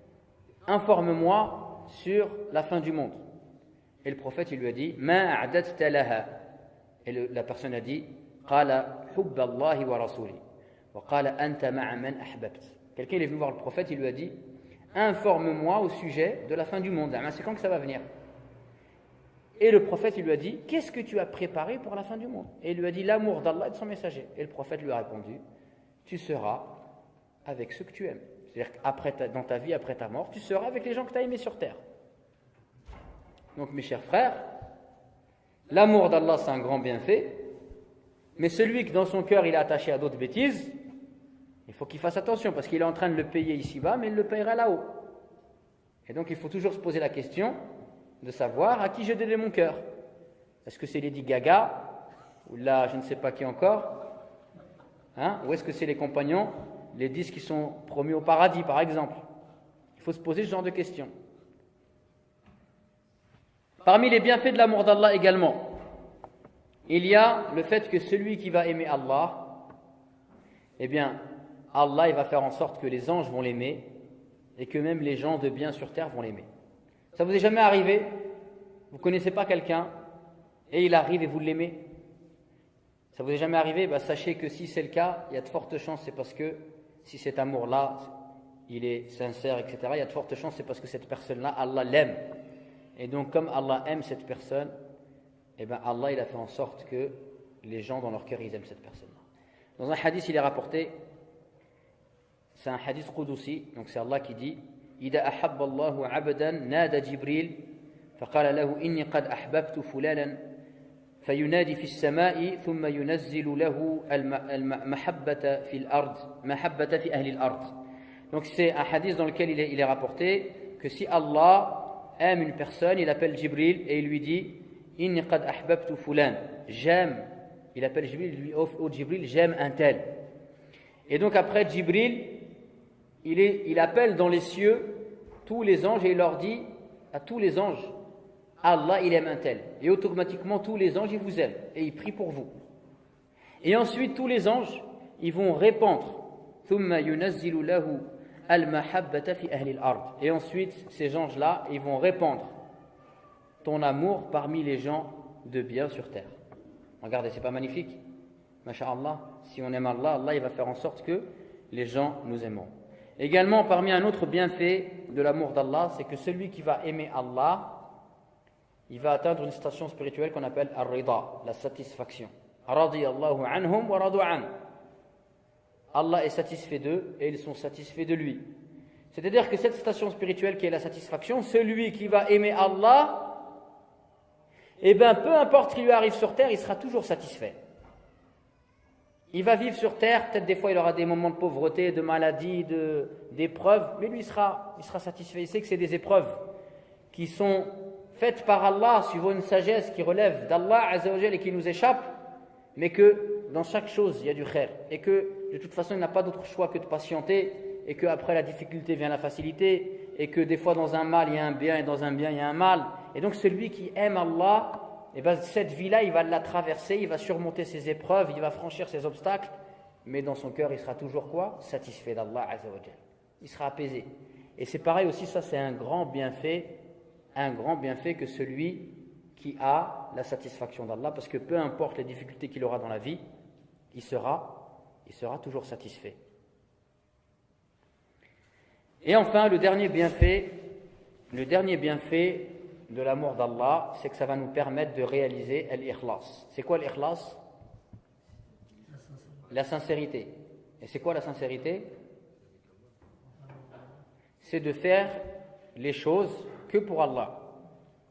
S1: « Informe-moi sur la fin du monde ». Et le prophète, il lui a dit « Ma a'dadta laha ». Et la personne a dit « Qala hubba Allahi wa rasuli ». Quelqu'un il est venu voir le prophète, il lui a dit informe-moi au sujet de la fin du monde, c'est quand que ça va venir? Et le prophète il lui a dit qu'est-ce que tu as préparé pour la fin du monde? Et il lui a dit l'amour d'Allah et de son messager. Et le prophète lui a répondu tu seras avec ceux que tu aimes, c'est-à-dire que dans ta vie après ta mort tu seras avec les gens que tu as aimés sur terre. Donc mes chers frères, l'amour d'Allah c'est un grand bienfait, mais celui qui dans son cœur il est attaché à d'autres bêtises, il faut qu'il fasse attention parce qu'il est en train de le payer ici-bas, mais il le payera là-haut. Et donc il faut toujours se poser la question de savoir à qui j'ai donné mon cœur. Est-ce que c'est Lady Gaga ou là je ne sais pas qui encore, ou est-ce que c'est les compagnons, les 10 qui sont promis au paradis par exemple? Il faut se poser ce genre de questions. Parmi les bienfaits de l'amour d'Allah également, il y a le fait que celui qui va aimer Allah, eh bien Allah il va faire en sorte que les anges vont l'aimer et que même les gens de bien sur terre vont l'aimer. Ça vous est jamais arrivé? Vous ne connaissez pas quelqu'un et il arrive et vous l'aimez? Ça vous est jamais arrivé? Sachez que si c'est le cas, il y a de fortes chances, c'est parce que si cet amour-là, il est sincère, etc., il y a de fortes chances, c'est parce que cette personne-là, Allah l'aime. Et donc comme Allah aime cette personne, eh bien Allah il a fait en sorte que les gens dans leur cœur ils aiment cette personne-là. Dans un hadith il est rapporté, c'est un hadith qudusi, donc c'est Allah qui dit إذا أحب الله عبدا نادى جبريل فقال له إني قد أحببت فلانا فينادي في السماء ثم ينزل له المحبة في الأرض محبة في أهل الأرض. Donc c'est un hadith dans lequel il est rapporté que si Allah aime une personne, il appelle Jibril et il lui dit Inni qad ahbabtu fulan, j'aime, il appelle Jibril, il lui offre au Jibril, j'aime un tel. Et donc après Jibril, il appelle dans les cieux tous les anges et il leur dit à tous les anges, Allah il aime un tel. Et automatiquement tous les anges ils vous aiment et ils prient pour vous. Et ensuite tous les anges ils vont répandre. Et ensuite, ces anges-là, ils vont répandre ton amour parmi les gens de bien sur terre. Regardez, c'est pas magnifique? Masha'Allah, si on aime Allah, Allah il va faire en sorte que les gens nous aimeront. Également, parmi un autre bienfait de l'amour d'Allah, c'est que celui qui va aimer Allah, il va atteindre une station spirituelle qu'on appelle Ar-Rida, la satisfaction. Radiyallahu anhum wa radu an. Allah est satisfait d'eux et ils sont satisfaits de lui. C'est-à-dire que cette station spirituelle qui est la satisfaction, celui qui va aimer Allah, eh bien, peu importe ce qui lui arrive sur terre, il sera toujours satisfait. Il va vivre sur terre, peut-être des fois il aura des moments de pauvreté, de maladie, d'épreuves, mais lui il sera satisfait. Il sait que c'est des épreuves qui sont faites par Allah, suivant une sagesse qui relève d'Allah Azza wa Jal et qui nous échappe, mais que dans chaque chose il y a du khair, et que de toute façon il n'a pas d'autre choix que de patienter, et qu'après la difficulté vient la facilité, et que des fois dans un mal il y a un bien, et dans un bien il y a un mal. Et donc celui qui aime Allah, et bien cette vie-là, il va la traverser, il va surmonter ses épreuves, il va franchir ses obstacles, mais dans son cœur, il sera toujours quoi? Satisfait d'Allah Azza wa Jal. Il sera apaisé. Et c'est pareil aussi, ça c'est un grand bienfait que celui qui a la satisfaction d'Allah, parce que peu importe les difficultés qu'il aura dans la vie, il sera toujours satisfait. Et enfin, le dernier bienfait de l'amour d'Allah, c'est que ça va nous permettre de réaliser l'ikhlas. C'est quoi l'ikhlas? La sincérité. Et c'est quoi la sincérité? C'est de faire les choses que pour Allah.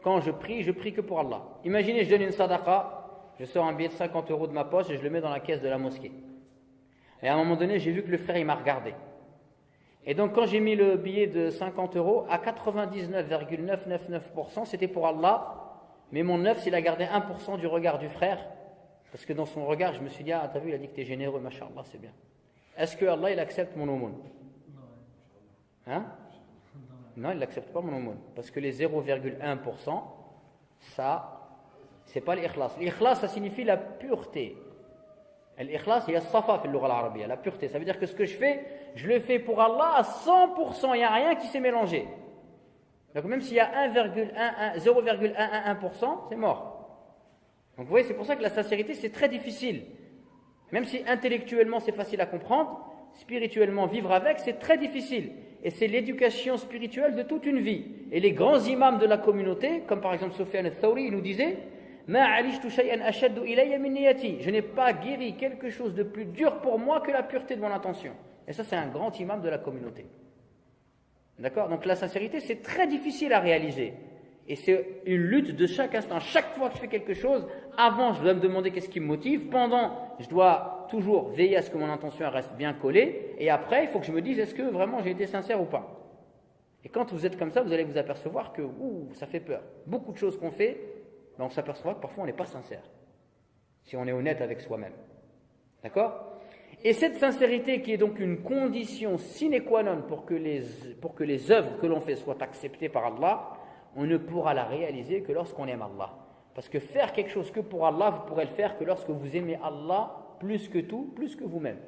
S1: Quand je prie que pour Allah. Imaginez, je donne une sadaqa, je sors un billet de 50 € de ma poche et je le mets dans la caisse de la mosquée. Et à un moment donné, j'ai vu que le frère, il m'a regardé. Et donc, quand j'ai mis le billet de 50 €, à 99,999%, c'était pour Allah. Mais mon neuf, il a gardé 1% du regard du frère. Parce que dans son regard, je me suis dit, ah, t'as vu, il a dit que t'es généreux, machallah, c'est bien. Est-ce que Allah, il accepte mon aumône? Hein? Non, il n'accepte pas mon aumône. Parce que les 0,1%, ça, c'est pas l'ikhlas. L'ikhlas, ça signifie la pureté. L'ikhlas, il y a safa في اللغة العربية, la pureté. Ça veut dire que ce que je fais, je le fais pour Allah à 100%. Il n'y a rien qui s'est mélangé. Donc même s'il y a 0,1%, c'est mort. Donc vous voyez, c'est pour ça que la sincérité, c'est très difficile. Même si intellectuellement, c'est facile à comprendre, spirituellement, vivre avec, c'est très difficile. Et c'est l'éducation spirituelle de toute une vie. Et les grands imams de la communauté, comme par exemple Sufyan al-Thawri, il nous disait, je n'ai pas guéri quelque chose de plus dur pour moi que la pureté de mon intention. Et ça, c'est un grand imam de la communauté. D'accord? Donc la sincérité, c'est très difficile à réaliser. Et c'est une lutte de chaque instant. Chaque fois que je fais quelque chose, avant, je dois me demander qu'est-ce qui me motive. Pendant, je dois toujours veiller à ce que mon intention reste bien collée. Et après, il faut que je me dise, est-ce que vraiment j'ai été sincère ou pas? Et quand vous êtes comme ça, vous allez vous apercevoir que ça fait peur. Beaucoup de choses qu'on fait, on s'aperçoit que parfois on n'est pas sincère, si on est honnête avec soi-même. D'accord? Et cette sincérité qui est donc une condition sine qua non pour que les œuvres que l'on fait soient acceptées par Allah, on ne pourra la réaliser que lorsqu'on aime Allah. Parce que faire quelque chose que pour Allah, vous pourrez le faire que lorsque vous aimez Allah plus que tout, plus que vous-même.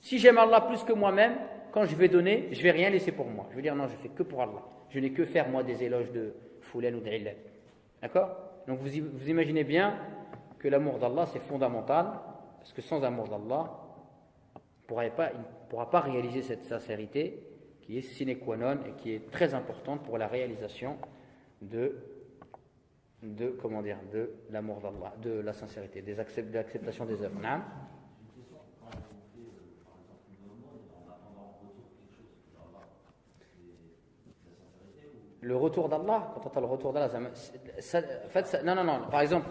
S1: Si j'aime Allah plus que moi-même, quand je vais donner, je ne vais rien laisser pour moi. Je vais dire non, je fais que pour Allah. Je n'ai que faire moi des éloges de Foulen ou d'Ilal. D'accord? Donc vous imaginez bien que l'amour d'Allah c'est fondamental, parce que sans amour d'Allah, on ne pourra pas réaliser cette sincérité qui est sine qua non et qui est très importante pour la réalisation de l'amour d'Allah, de la sincérité, de l'acceptation des œuvres. Non? Le retour d'Allah, quand on entend le retour d'Allah, non. Par exemple,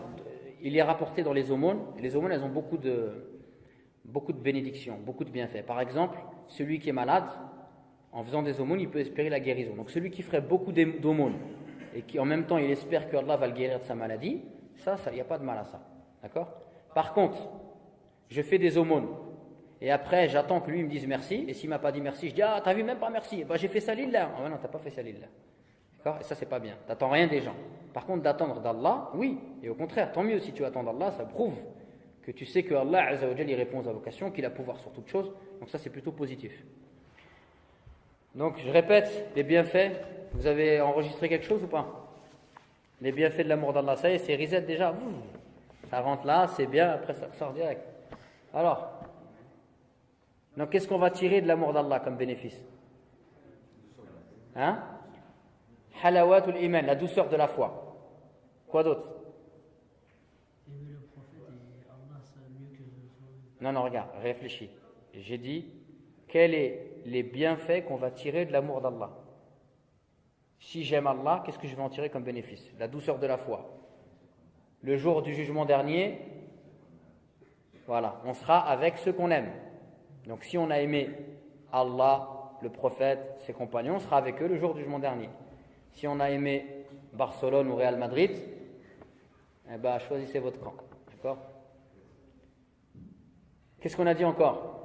S1: il est rapporté dans les aumônes, et les aumônes, elles ont beaucoup de bénédictions, beaucoup de bienfaits. Par exemple, celui qui est malade, en faisant des aumônes, il peut espérer la guérison. Donc celui qui ferait beaucoup d'aumônes, et qui en même temps, il espère que Allah va le guérir de sa maladie, ça, il n'y a pas de mal à ça. D'accord? Par contre, je fais des aumônes, et après, j'attends que lui me dise merci, et s'il ne m'a pas dit merci, je dis, ah, t'as vu, même pas merci, j'ai fait ça lillah. Ah non, t'as pas fait ça lillah. Et ça, c'est pas bien. T'attends rien des gens. Par contre, d'attendre d'Allah, oui. Et au contraire, tant mieux si tu attends d'Allah, ça prouve que tu sais que Allah Azza wa Jal y répond à vos questions, qu'il a pouvoir sur toute chose. Donc ça, c'est plutôt positif. Donc, je répète, les bienfaits. Vous avez enregistré quelque chose ou pas? Les bienfaits de l'amour d'Allah, ça y est, c'est reset déjà. Ça rentre là, c'est bien, après ça ressort direct. Alors, donc qu'est-ce qu'on va tirer de l'amour d'Allah comme bénéfice? Hein? Halawatul iman, la douceur de la foi. Quoi d'autre?
S2: Aimer le prophète et Allah, c'est mieux que soi-même.
S1: Non, regarde, réfléchis. J'ai dit, quels sont les bienfaits qu'on va tirer de l'amour d'Allah? Si j'aime Allah, qu'est-ce que je vais en tirer comme bénéfice? La douceur de la foi. Le jour du jugement dernier, voilà, on sera avec ceux qu'on aime. Donc si on a aimé Allah, le prophète, ses compagnons, on sera avec eux le jour du jugement dernier. Si on a aimé Barcelone ou Real Madrid, eh ben, choisissez votre camp. D'accord? Qu'est-ce qu'on a dit encore?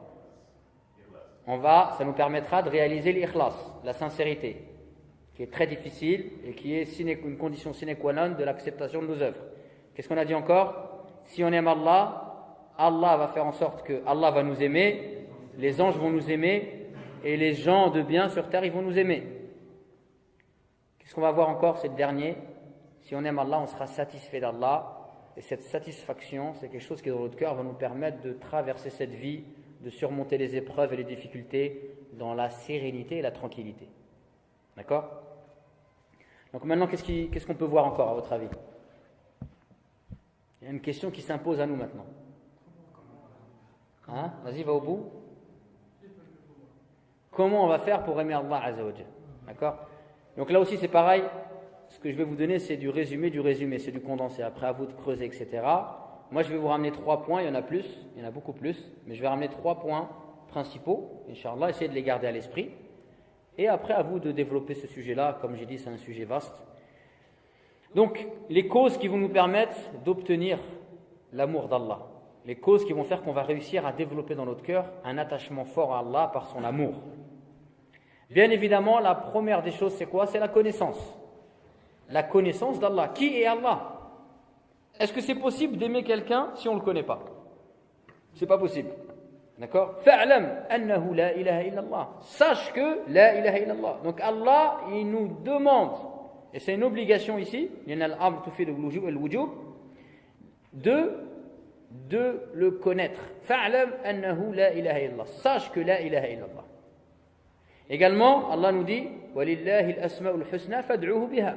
S1: Ça nous permettra de réaliser l'ikhlas, la sincérité, qui est très difficile et qui est une condition sine qua non de l'acceptation de nos œuvres. Qu'est-ce qu'on a dit encore? Si on aime Allah, Allah va faire en sorte que Allah va nous aimer, les anges vont nous aimer et les gens de bien sur terre, ils vont nous aimer. Qu'est-ce qu'on va voir encore? C'est le dernier. Si on aime Allah, on sera satisfait d'Allah. Et cette satisfaction, c'est quelque chose qui dans notre cœur va nous permettre de traverser cette vie, de surmonter les épreuves et les difficultés dans la sérénité et la tranquillité. D'accord? Donc maintenant, qu'est-ce qu'on peut voir encore à votre avis? Il y a une question qui s'impose à nous maintenant. Hein? Vas-y, va au bout. Comment on va faire pour aimer Allah Azza wa Jal? D'accord? Donc là aussi c'est pareil, ce que je vais vous donner c'est du résumé, c'est du condensé, après à vous de creuser, etc. Moi je vais vous ramener 3 points, il y en a plus, il y en a beaucoup plus, mais je vais ramener 3 points principaux, Inch'Allah, essayez de les garder à l'esprit, et après à vous de développer ce sujet-là, comme j'ai dit c'est un sujet vaste. Donc les causes qui vont nous permettre d'obtenir l'amour d'Allah, les causes qui vont faire qu'on va réussir à développer dans notre cœur un attachement fort à Allah par son amour. Bien évidemment, la première des choses, c'est quoi? C'est la connaissance. La connaissance d'Allah. Qui est Allah? Est-ce que c'est possible d'aimer quelqu'un si on ne le connaît pas? C'est pas possible. D'accord? Fa'lam annahu la ilaha illallah. Sache que la ilaha illallah. Donc Allah, il nous demande, et c'est une obligation ici, il y en a l'amr tufid al-wujub, de le connaître. Fa'lam annahu la ilaha illallah. Sache que la ilaha illallah. Également, Allah nous dit Walillahi al-asma'ul husna fad'uhu biha.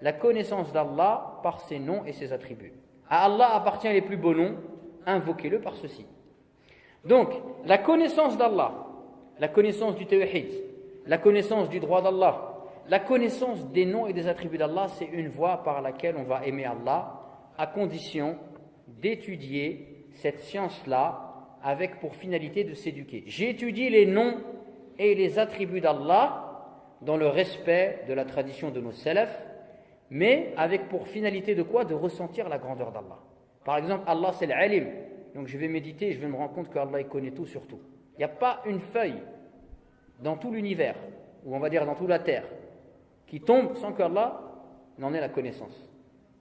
S1: La connaissance d'Allah par ses noms et ses attributs. À Allah appartient les plus beaux noms, invoquez-le par ceci. Donc, la connaissance d'Allah, la connaissance du tawhid, la connaissance du droit d'Allah, la connaissance des noms et des attributs d'Allah, c'est une voie par laquelle on va aimer Allah, à condition d'étudier cette science-là avec pour finalité de s'éduquer. J'étudie les noms et les attributs d'Allah dans le respect de la tradition de nos salafs, mais avec pour finalité de quoi? De ressentir la grandeur d'Allah. Par exemple, Allah c'est l'alim, donc je vais méditer et je vais me rendre compte qu'Allah il connaît tout sur tout. Il n'y a pas une feuille dans tout l'univers, ou on va dire dans toute la terre, qui tombe sans qu'Allah n'en ait la connaissance.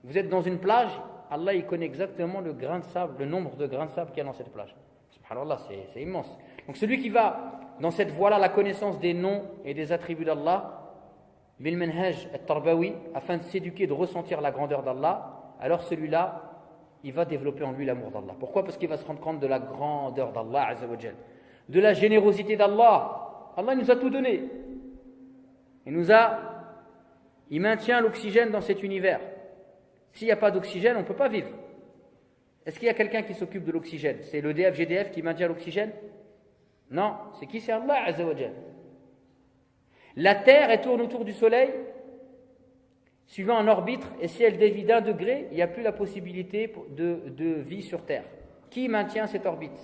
S1: Vous êtes dans une plage, Allah il connaît exactement le grain de sable, le nombre de grains de sable qu'il y a dans cette plage. Subhanallah, c'est immense. Donc celui qui va dans cette voie-là, la connaissance des noms et des attributs d'Allah, bil manhaj at-tarbawi, afin de s'éduquer, de ressentir la grandeur d'Allah, alors celui-là, il va développer en lui l'amour d'Allah. Pourquoi? Parce qu'il va se rendre compte de la grandeur d'Allah Azza wa Jal, de la générosité d'Allah. Allah nous a tout donné. Il maintient l'oxygène dans cet univers. S'il n'y a pas d'oxygène, on ne peut pas vivre. Est-ce qu'il y a quelqu'un qui s'occupe de l'oxygène? C'est l'EDF, GDF qui maintient l'oxygène? Non, c'est qui? C'est Allah Azza wa Jal. La Terre, elle tourne autour du Soleil, suivant un orbite, et si elle dévie d'1 degré, il n'y a plus la possibilité de vie sur Terre. Qui maintient cette orbite?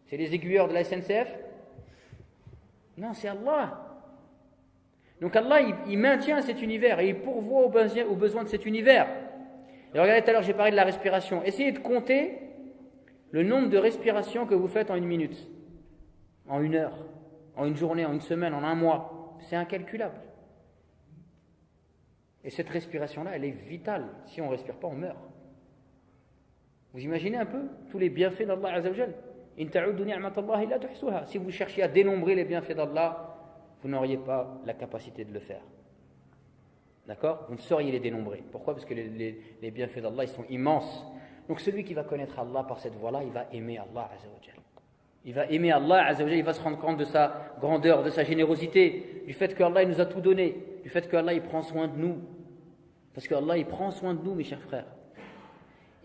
S1: C'est les aiguilleurs de la SNCF? Non, c'est Allah. Donc Allah, il maintient cet univers et il pourvoit aux besoins de cet univers. Et regardez, tout à l'heure, j'ai parlé de la respiration. Essayez de compter le nombre de respirations que vous faites en 1 minute, en 1 heure, en 1 journée, en 1 semaine, en 1 mois. C'est incalculable. Et cette respiration-là, elle est vitale. Si on ne respire pas, on meurt. Vous imaginez un peu tous les bienfaits d'Allah Azza wa Jal. In ta'uddu ni'matallahi la tuhsuha. Si vous cherchiez à dénombrer les bienfaits d'Allah, vous n'auriez pas la capacité de le faire. D'accord? Vous ne sauriez les dénombrer. Pourquoi? Parce que les bienfaits d'Allah, ils sont immenses. Donc celui qui va connaître Allah par cette voie-là, il va aimer Allah Azza wa Jal. Il va aimer Allah Azza wa Jal, il va se rendre compte de sa grandeur, de sa générosité, du fait qu'Allah il nous a tout donné, du fait qu'Allah il prend soin de nous. Parce qu'Allah il prend soin de nous, mes chers frères.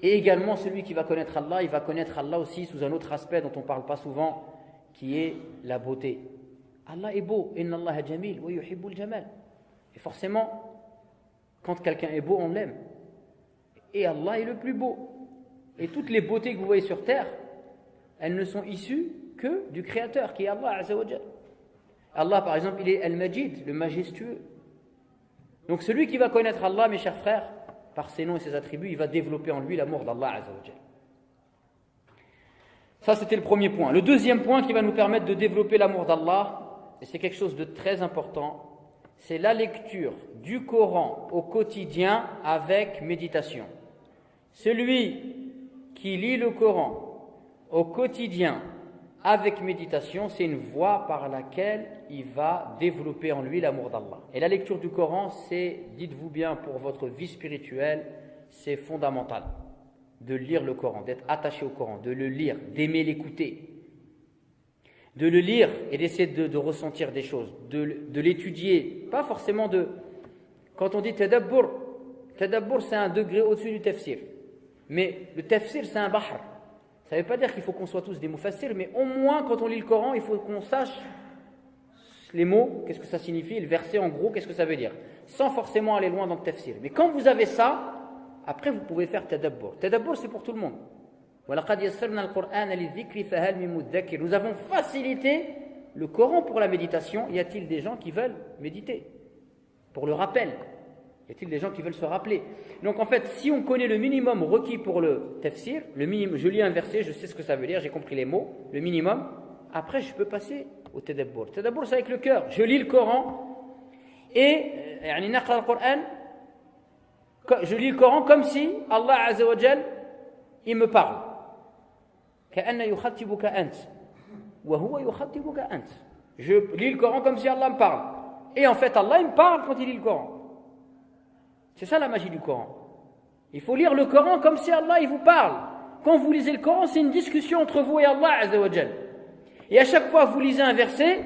S1: Et également celui qui va connaître Allah, il va connaître Allah aussi sous un autre aspect dont on ne parle pas souvent, qui est la beauté. Allah est beau, inna Allah jamil wa yuhibbul jamal. Et forcément, quand quelqu'un est beau, on l'aime. Et Allah est le plus beau. Et toutes les beautés que vous voyez sur terre, elles ne sont issues que du Créateur, qui est Allah Azza wa Jal. Allah, par exemple, il est Al-Majid, le majestueux. Donc celui qui va connaître Allah, mes chers frères, par ses noms et ses attributs, il va développer en lui l'amour d'Allah Azza wa Jal. Ça, c'était le premier point. Le deuxième point qui va nous permettre de développer l'amour d'Allah, et c'est quelque chose de très important, c'est la lecture du Coran au quotidien avec méditation. Celui qui lit le Coran au quotidien avec méditation, c'est une voie par laquelle il va développer en lui l'amour d'Allah. Et la lecture du Coran, c'est, dites-vous bien, pour votre vie spirituelle, c'est fondamental de lire le Coran, d'être attaché au Coran, de le lire, d'aimer l'écouter, de le lire et d'essayer de ressentir des choses, de l'étudier, pas forcément de... Quand on dit tadabbur c'est un degré au-dessus du tafsir. Mais le tafsir, c'est un bahr. Ça ne veut pas dire qu'il faut qu'on soit tous des mufassirs, mais au moins quand on lit le Coran, il faut qu'on sache les mots, qu'est-ce que ça signifie, le verset en gros, qu'est-ce que ça veut dire, sans forcément aller loin dans le tafsir. Mais quand vous avez ça, après vous pouvez faire tadabbur. Tadabbur, c'est pour tout le monde. Nous avons facilité le Coran pour la méditation. Y a-t-il des gens qui veulent méditer pour le rappel? Y a-t-il des gens qui veulent se rappeler? Donc en fait, si on connaît le minimum requis pour le tafsir, le minimum, je lis un verset, je sais ce que ça veut dire, j'ai compris les mots, le minimum, après je peux passer au tadabbur. Tadabbur, c'est avec le cœur. Je lis le Coran et je lis le Coran comme si Allah Azza wa Jal, il me parle. Je lis le Coran comme si Allah me parle. Et en fait, Allah il me parle quand il lit le Coran. C'est ça la magie du Coran. Il faut lire le Coran comme si Allah il vous parle. Quand vous lisez le Coran, c'est une discussion entre vous et Allah Azza wa Jal. Et à chaque fois que vous lisez un verset,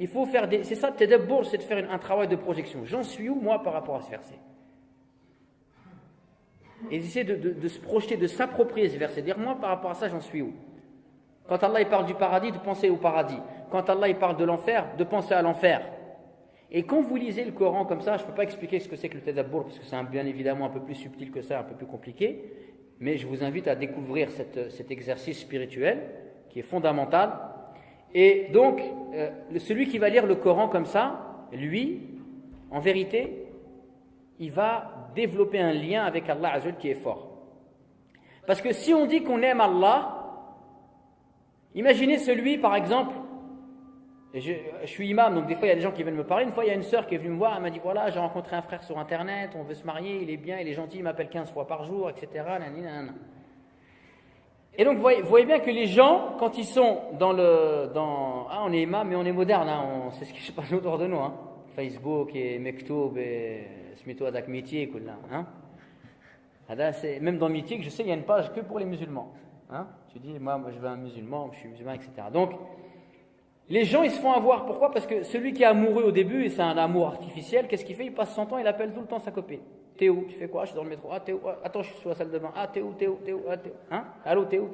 S1: il faut faire des... C'est ça, tadabbur, c'est de faire un travail de projection. J'en suis où, moi, par rapport à ce verset? Et d'essayer de se projeter, de s'approprier ce verset. Dire, moi, par rapport à ça, j'en suis où? Quand Allah il parle du paradis, de penser au paradis. Quand Allah il parle de l'enfer, de penser à l'enfer. Et quand vous lisez le Coran comme ça, je ne peux pas expliquer ce que c'est que le tadabbur, parce que c'est bien évidemment un peu plus subtil que ça, un peu plus compliqué. Mais je vous invite à découvrir cet exercice spirituel qui est fondamental. Et donc, celui qui va lire le Coran comme ça, lui, en vérité, il va développer un lien avec Allah Azza wa Jal qui est fort. Parce que si on dit qu'on aime Allah, imaginez celui, par exemple, je suis imam, donc des fois il y a des gens qui viennent me parler. Une fois il y a une sœur qui est venue me voir, elle m'a dit voilà, j'ai rencontré un frère sur internet, on veut se marier, il est bien, il est gentil, il m'appelle 15 fois par jour, etc. Et donc vous voyez bien que les gens, quand ils sont on est imam, mais on est moderne, on sait ce qui se passe autour de nous, Facebook et Mektoub et Smito Adak Mythique, même dans Mythique, je sais, il y a une page que pour les musulmans. Tu dis, moi je veux un musulman, je suis musulman, etc. Donc, les gens, ils se font avoir. Pourquoi? Parce que celui qui est amoureux au début, et c'est un amour artificiel, qu'est-ce qu'il fait? Il passe son temps, il appelle tout le temps sa copine. T'es où? Tu fais quoi? Je suis dans le métro. Ah, t'es où? Attends, je suis sur la salle de bain. Ah, t'es où? Ah, t'es où? Allô, t'es où?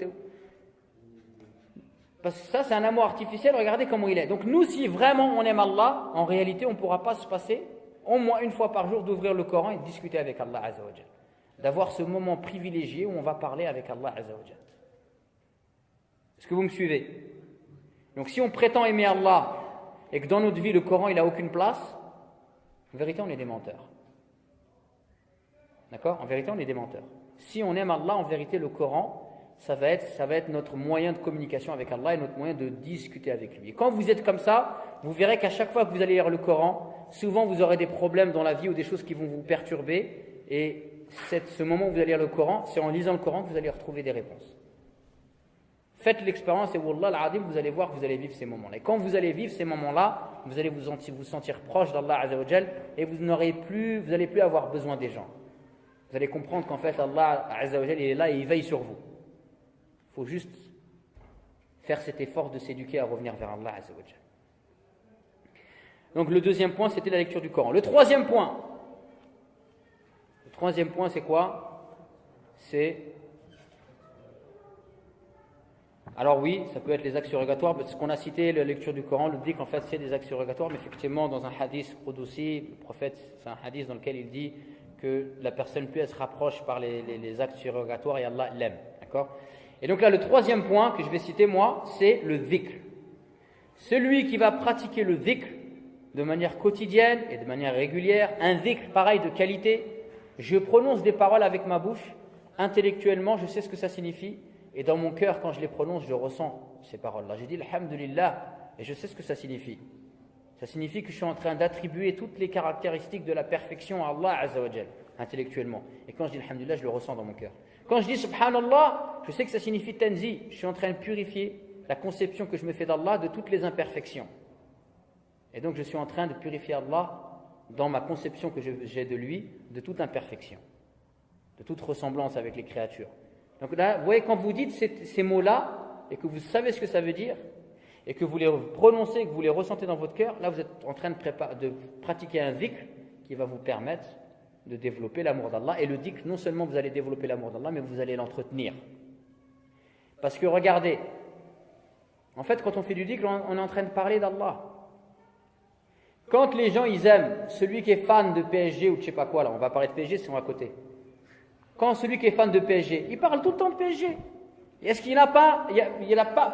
S1: Parce que ça, c'est un amour artificiel. Regardez comment il est. Donc nous, si vraiment on aime Allah, en réalité, on ne pourra pas se passer au moins une fois par jour d'ouvrir le Coran et de discuter avec Allah Azza wa Jal. D'avoir ce moment privilégié où on va parler avec Allah Azza wa Jal. Est-ce que vous me suivez? Donc si on prétend aimer Allah et que dans notre vie le Coran il n'a aucune place, en vérité on est des menteurs. D'accord? En vérité on est des menteurs. Si on aime Allah, en vérité le Coran, ça va être notre moyen de communication avec Allah et notre moyen de discuter avec lui. Et quand vous êtes comme ça, vous verrez qu'à chaque fois que vous allez lire le Coran, souvent vous aurez des problèmes dans la vie ou des choses qui vont vous perturber et ce moment où vous allez lire le Coran, c'est en lisant le Coran que vous allez retrouver des réponses. Faites l'expérience et Wallah al-Adim, vous allez voir que vous allez vivre ces moments-là. Et quand vous allez vivre ces moments-là, vous allez vous sentir proche d'Allah Azza wa Jal et vous n'allez plus avoir besoin des gens. Vous allez comprendre qu'en fait Allah Azza wa Jal, il est là et il veille sur vous. Il faut juste faire cet effort de s'éduquer à revenir vers Allah Azza wa Jal. Donc le deuxième point, c'était la lecture du Coran. Le troisième point, c'est quoi? Alors oui, ça peut être les actes surrogatoires, parce qu'on a cité la lecture du Coran, le dit qu'en fait c'est des actes surrogatoires, mais effectivement dans un hadith Qudusi, le prophète, c'est un hadith dans lequel il dit que la personne plus elle se rapproche par les actes surrogatoires et Allah l'aime. D'accord? Et donc là, le troisième point que je vais citer moi, c'est le dhikr. Celui qui va pratiquer le dhikr de manière quotidienne et de manière régulière, un dhikr pareil de qualité, je prononce des paroles avec ma bouche, intellectuellement je sais ce que ça signifie, et dans mon cœur, quand je les prononce, je ressens ces paroles-là. J'ai dit Alhamdulillah, et je sais ce que ça signifie. Ça signifie que je suis en train d'attribuer toutes les caractéristiques de la perfection à Allah Azza wa Jal, intellectuellement. Et quand je dis Alhamdulillah, je le ressens dans mon cœur. Quand je dis Subhanallah, je sais que ça signifie Tanzi. Je suis en train de purifier la conception que je me fais d'Allah de toutes les imperfections. Et donc je suis en train de purifier Allah dans ma conception que j'ai de lui, de toute imperfection, de toute ressemblance avec les créatures. Donc là, vous voyez, quand vous dites ces mots-là, et que vous savez ce que ça veut dire, et que vous les prononcez, que vous les ressentez dans votre cœur, là vous êtes en train de pratiquer un dhikr qui va vous permettre de développer l'amour d'Allah. Et le dhikr, non seulement vous allez développer l'amour d'Allah, mais vous allez l'entretenir. Parce que regardez, en fait quand on fait du dhikr, on est en train de parler d'Allah. Quand les gens ils aiment celui qui est fan de PSG ou de je sais pas quoi, là on va parler de PSG, c'est à côté. Quand celui qui est fan de PSG, il parle tout le temps de PSG. Est-ce qu'il n'y en a pas,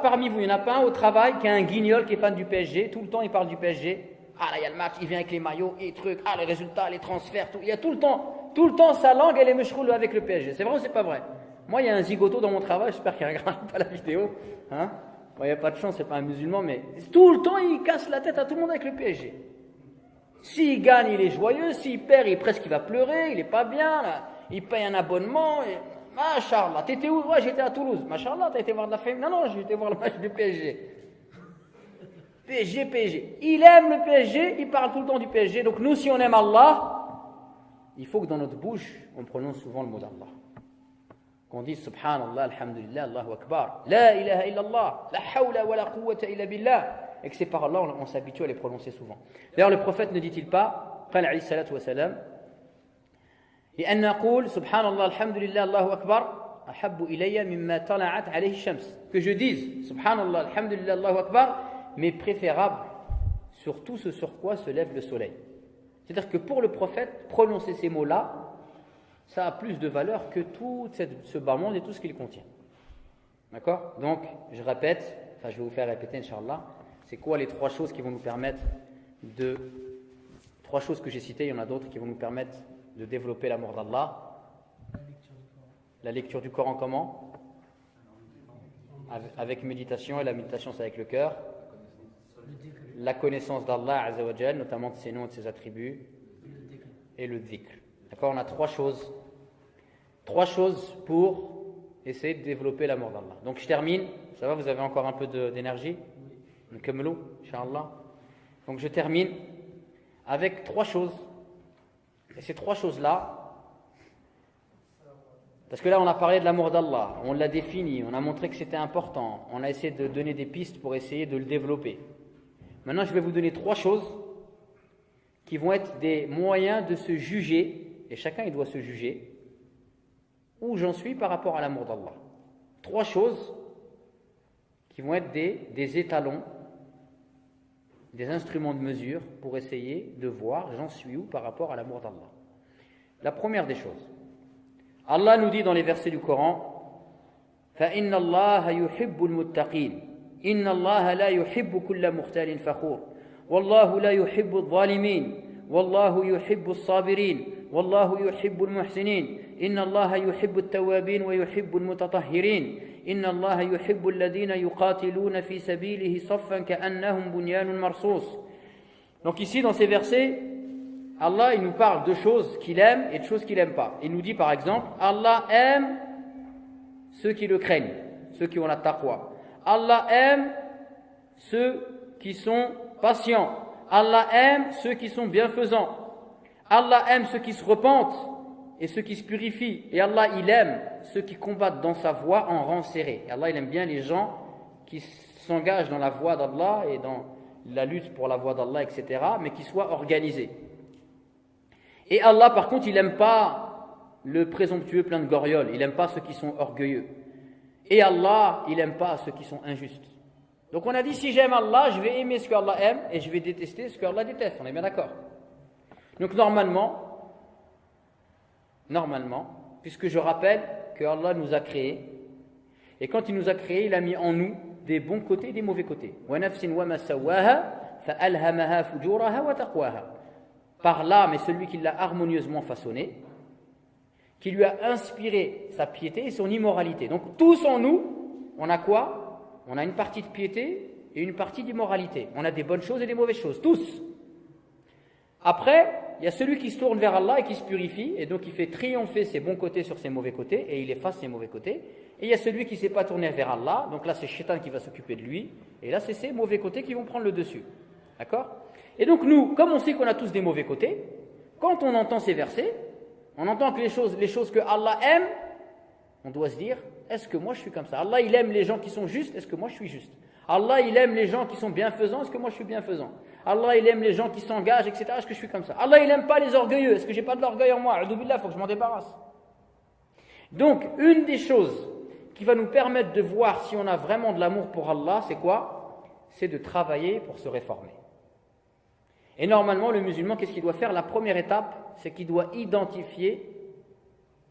S1: parmi vous, il n'y en a pas un au travail qui a un guignol qui est fan du PSG, tout le temps il parle du PSG. Ah là il y a le match, il vient avec les maillots, et trucs, les résultats, les transferts, tout. Il y a tout le temps sa langue elle est meshroul avec le PSG. C'est vrai ou c'est pas vrai? Moi il y a un zigoto dans mon travail, j'espère qu'il ne regarde pas la vidéo. Hein? Bon, il n'y a pas de chance, c'est pas un musulman, mais tout le temps il casse la tête à tout le monde avec le PSG. S'il gagne, il est joyeux, s'il perd, il va pleurer, il n'est pas bien, là. Il paye un abonnement, et... Machallah, t'étais où? Ouais, j'étais à Toulouse. Machallah, t'as été voir de la famille? Non, j'ai été voir le match du PSG. PSG. Il aime le PSG, il parle tout le temps du PSG. Donc nous, si on aime Allah, il faut que dans notre bouche, on prononce souvent le mot d'Allah. Qu'on dise Subhanallah, Alhamdulillah, Allahu Akbar, La ilaha illallah, La hawla wa la quwwata illa billah. Et que ces paroles-là, on s'habitue à les prononcer souvent. D'ailleurs, le prophète ne dit-il pas, قال عليه الصلاة والسلام, لأن نقول سبحان الله الحمد لله الله أكبر أحب إلي مما طلعت عليه الشمس. Que je dise Subhanallah, Alhamdulillah, Allahu Akbar, mais préférable sur tout ce sur quoi se lève le soleil. C'est-à-dire que pour le prophète, prononcer ces mots-là, ça a plus de valeur que tout ce bas monde et tout ce qu'il contient. D'accord? Donc, je répète, je vais vous faire répéter, Inch'Allah. C'est quoi les trois choses qui vont nous permettre trois choses que j'ai citées, il y en a d'autres qui vont nous permettre de développer l'amour d'Allah. La lecture du Coran comment? Avec méditation, et la méditation c'est avec le cœur. La connaissance d'Allah Azza wa Jal, notamment de ses noms et de ses attributs. Et le dhikr. D'accord? On a trois choses. Trois choses pour essayer de développer l'amour d'Allah. Donc je termine. Ça va, vous avez encore un peu d'énergie? Inch'Allah. Donc je termine avec trois choses. Et ces trois choses-là, parce que là on a parlé de l'amour d'Allah, on l'a défini, on a montré que c'était important, on a essayé de donner des pistes pour essayer de le développer. Maintenant je vais vous donner trois choses qui vont être des moyens de se juger, et chacun il doit se juger, où j'en suis par rapport à l'amour d'Allah. Trois choses qui vont être des étalons, des instruments de mesure pour essayer de voir j'en suis où par rapport à l'amour d'Allah. La première des choses, Allah nous dit dans les versets du Coran, فَإِنَّ اللَّهَ يُحِبُّ الْمُتَّقِينَ إِنَّ اللَّهَ لَا يُحِبُّ كُلَّ مُخْتَالٍ فَخُورٍ وَاللَّهُ لَا يُحِبُّ الظَّالِمِينَ وَاللَّهُ يُحِبُّ الصَّابِرِينَ وَاللَّهُ يُحِبُّ المحسنين إن الله يحب التوابين ويحب المتطهرين إن الله يحب الذين يقاتلون في سبيله صفا كأنهم بنيان مرصوص. Donc ici dans ces versets, Allah, il nous parle de choses qu'il aime et de choses qu'il n'aime pas. Il nous dit par exemple, Allah aime ceux qui le craignent, ceux qui ont la taqwa. Allah aime ceux qui sont patients. Allah aime ceux qui sont bienfaisants. Allah aime ceux qui se repentent et ceux qui se purifient. Et Allah, il aime ceux qui combattent dans sa voie en rang serré. Et Allah, il aime bien les gens qui s'engagent dans la voie d'Allah et dans la lutte pour la voie d'Allah, etc., mais qui soient organisés. Et Allah, par contre, il n'aime pas le présomptueux plein de gorioles. Il n'aime pas ceux qui sont orgueilleux. Et Allah, il n'aime pas ceux qui sont injustes. Donc on a dit, si j'aime Allah, je vais aimer ce qu'Allah aime et je vais détester ce qu'Allah déteste. On est bien d'accord? Donc normalement, puisque je rappelle que Allah nous a créés, et quand il nous a créés, il a mis en nous des bons côtés et des mauvais côtés. Par l'âme et celui qui l'a harmonieusement façonné, qui lui a inspiré sa piété et son immoralité. Donc tous en nous, on a quoi? On a une partie de piété et une partie d'immoralité. On a des bonnes choses et des mauvaises choses, tous. Après, il y a celui qui se tourne vers Allah et qui se purifie, et donc il fait triompher ses bons côtés sur ses mauvais côtés, et il efface ses mauvais côtés. Et il y a celui qui ne s'est pas tourné vers Allah, donc là c'est Shaitan qui va s'occuper de lui, et là c'est ses mauvais côtés qui vont prendre le dessus. D'accord? Et donc nous, comme on sait qu'on a tous des mauvais côtés, quand on entend ces versets, on entend que les choses que Allah aime, on doit se dire, est-ce que moi je suis comme ça? Allah il aime les gens qui sont justes, est-ce que moi je suis juste? Allah il aime les gens qui sont bienfaisants, est-ce que moi je suis bienfaisant? Allah il aime les gens qui s'engagent, etc. Est-ce que je suis comme ça? Allah il aime pas les orgueilleux, est-ce que j'ai pas de l'orgueil en moi? A'udhu-billah, il faut que je m'en débarrasse. Donc une des choses qui va nous permettre de voir si on a vraiment de l'amour pour Allah, c'est quoi? C'est de travailler pour se réformer. Et normalement, le musulman, qu'est-ce qu'il doit faire? La première étape, c'est qu'il doit identifier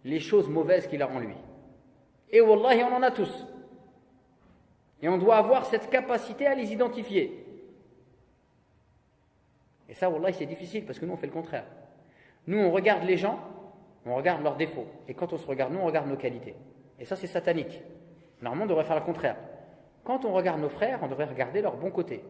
S1: les choses mauvaises qu'il a en lui. Et wallahi, on en a tous. Et on doit avoir cette capacité à les identifier. Et ça, wallahi, c'est difficile, parce que nous, on fait le contraire. Nous, on regarde les gens, on regarde leurs défauts. Et quand on se regarde, nous, on regarde nos qualités. Et ça, c'est satanique. Normalement, on devrait faire le contraire. Quand on regarde nos frères, on devrait regarder leurs bons côtés.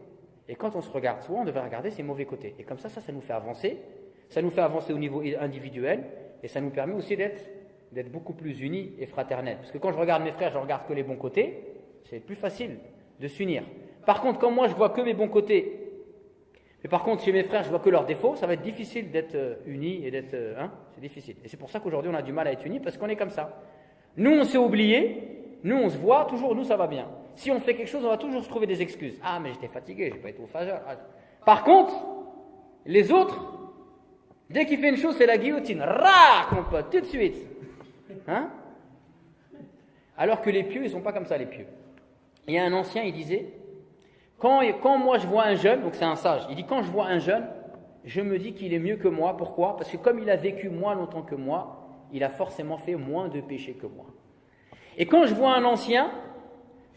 S1: Et quand on se regarde soi, on devrait regarder ses mauvais côtés. Et comme ça nous fait avancer. Ça nous fait avancer au niveau individuel. Et ça nous permet aussi d'être beaucoup plus unis et fraternels. Parce que quand je regarde mes frères, je regarde que les bons côtés, c'est plus facile de s'unir. Par contre, quand moi, je vois que mes bons côtés, mais par contre, chez mes frères, je vois que leurs défauts, ça va être difficile d'être unis et d'être... c'est difficile. Et c'est pour ça qu'aujourd'hui, on a du mal à être unis, parce qu'on est comme ça. Nous, on s'est oubliés. Nous, on se voit toujours. Nous, ça va bien. Si on fait quelque chose, on va toujours se trouver des excuses. Ah, mais j'étais fatigué, j'ai pas été au Fajr. Par contre, les autres, dès qu'il fait une chose, c'est la guillotine. Rah, mon pote, tout de suite. Hein? Alors que les pieux, ils sont pas comme ça, les pieux. Il y a un ancien, il disait, quand moi je vois un jeune, donc c'est un sage, il dit, quand je vois un jeune, je me dis qu'il est mieux que moi. Pourquoi? Parce que comme il a vécu moins longtemps que moi, il a forcément fait moins de péchés que moi. Et quand je vois un ancien,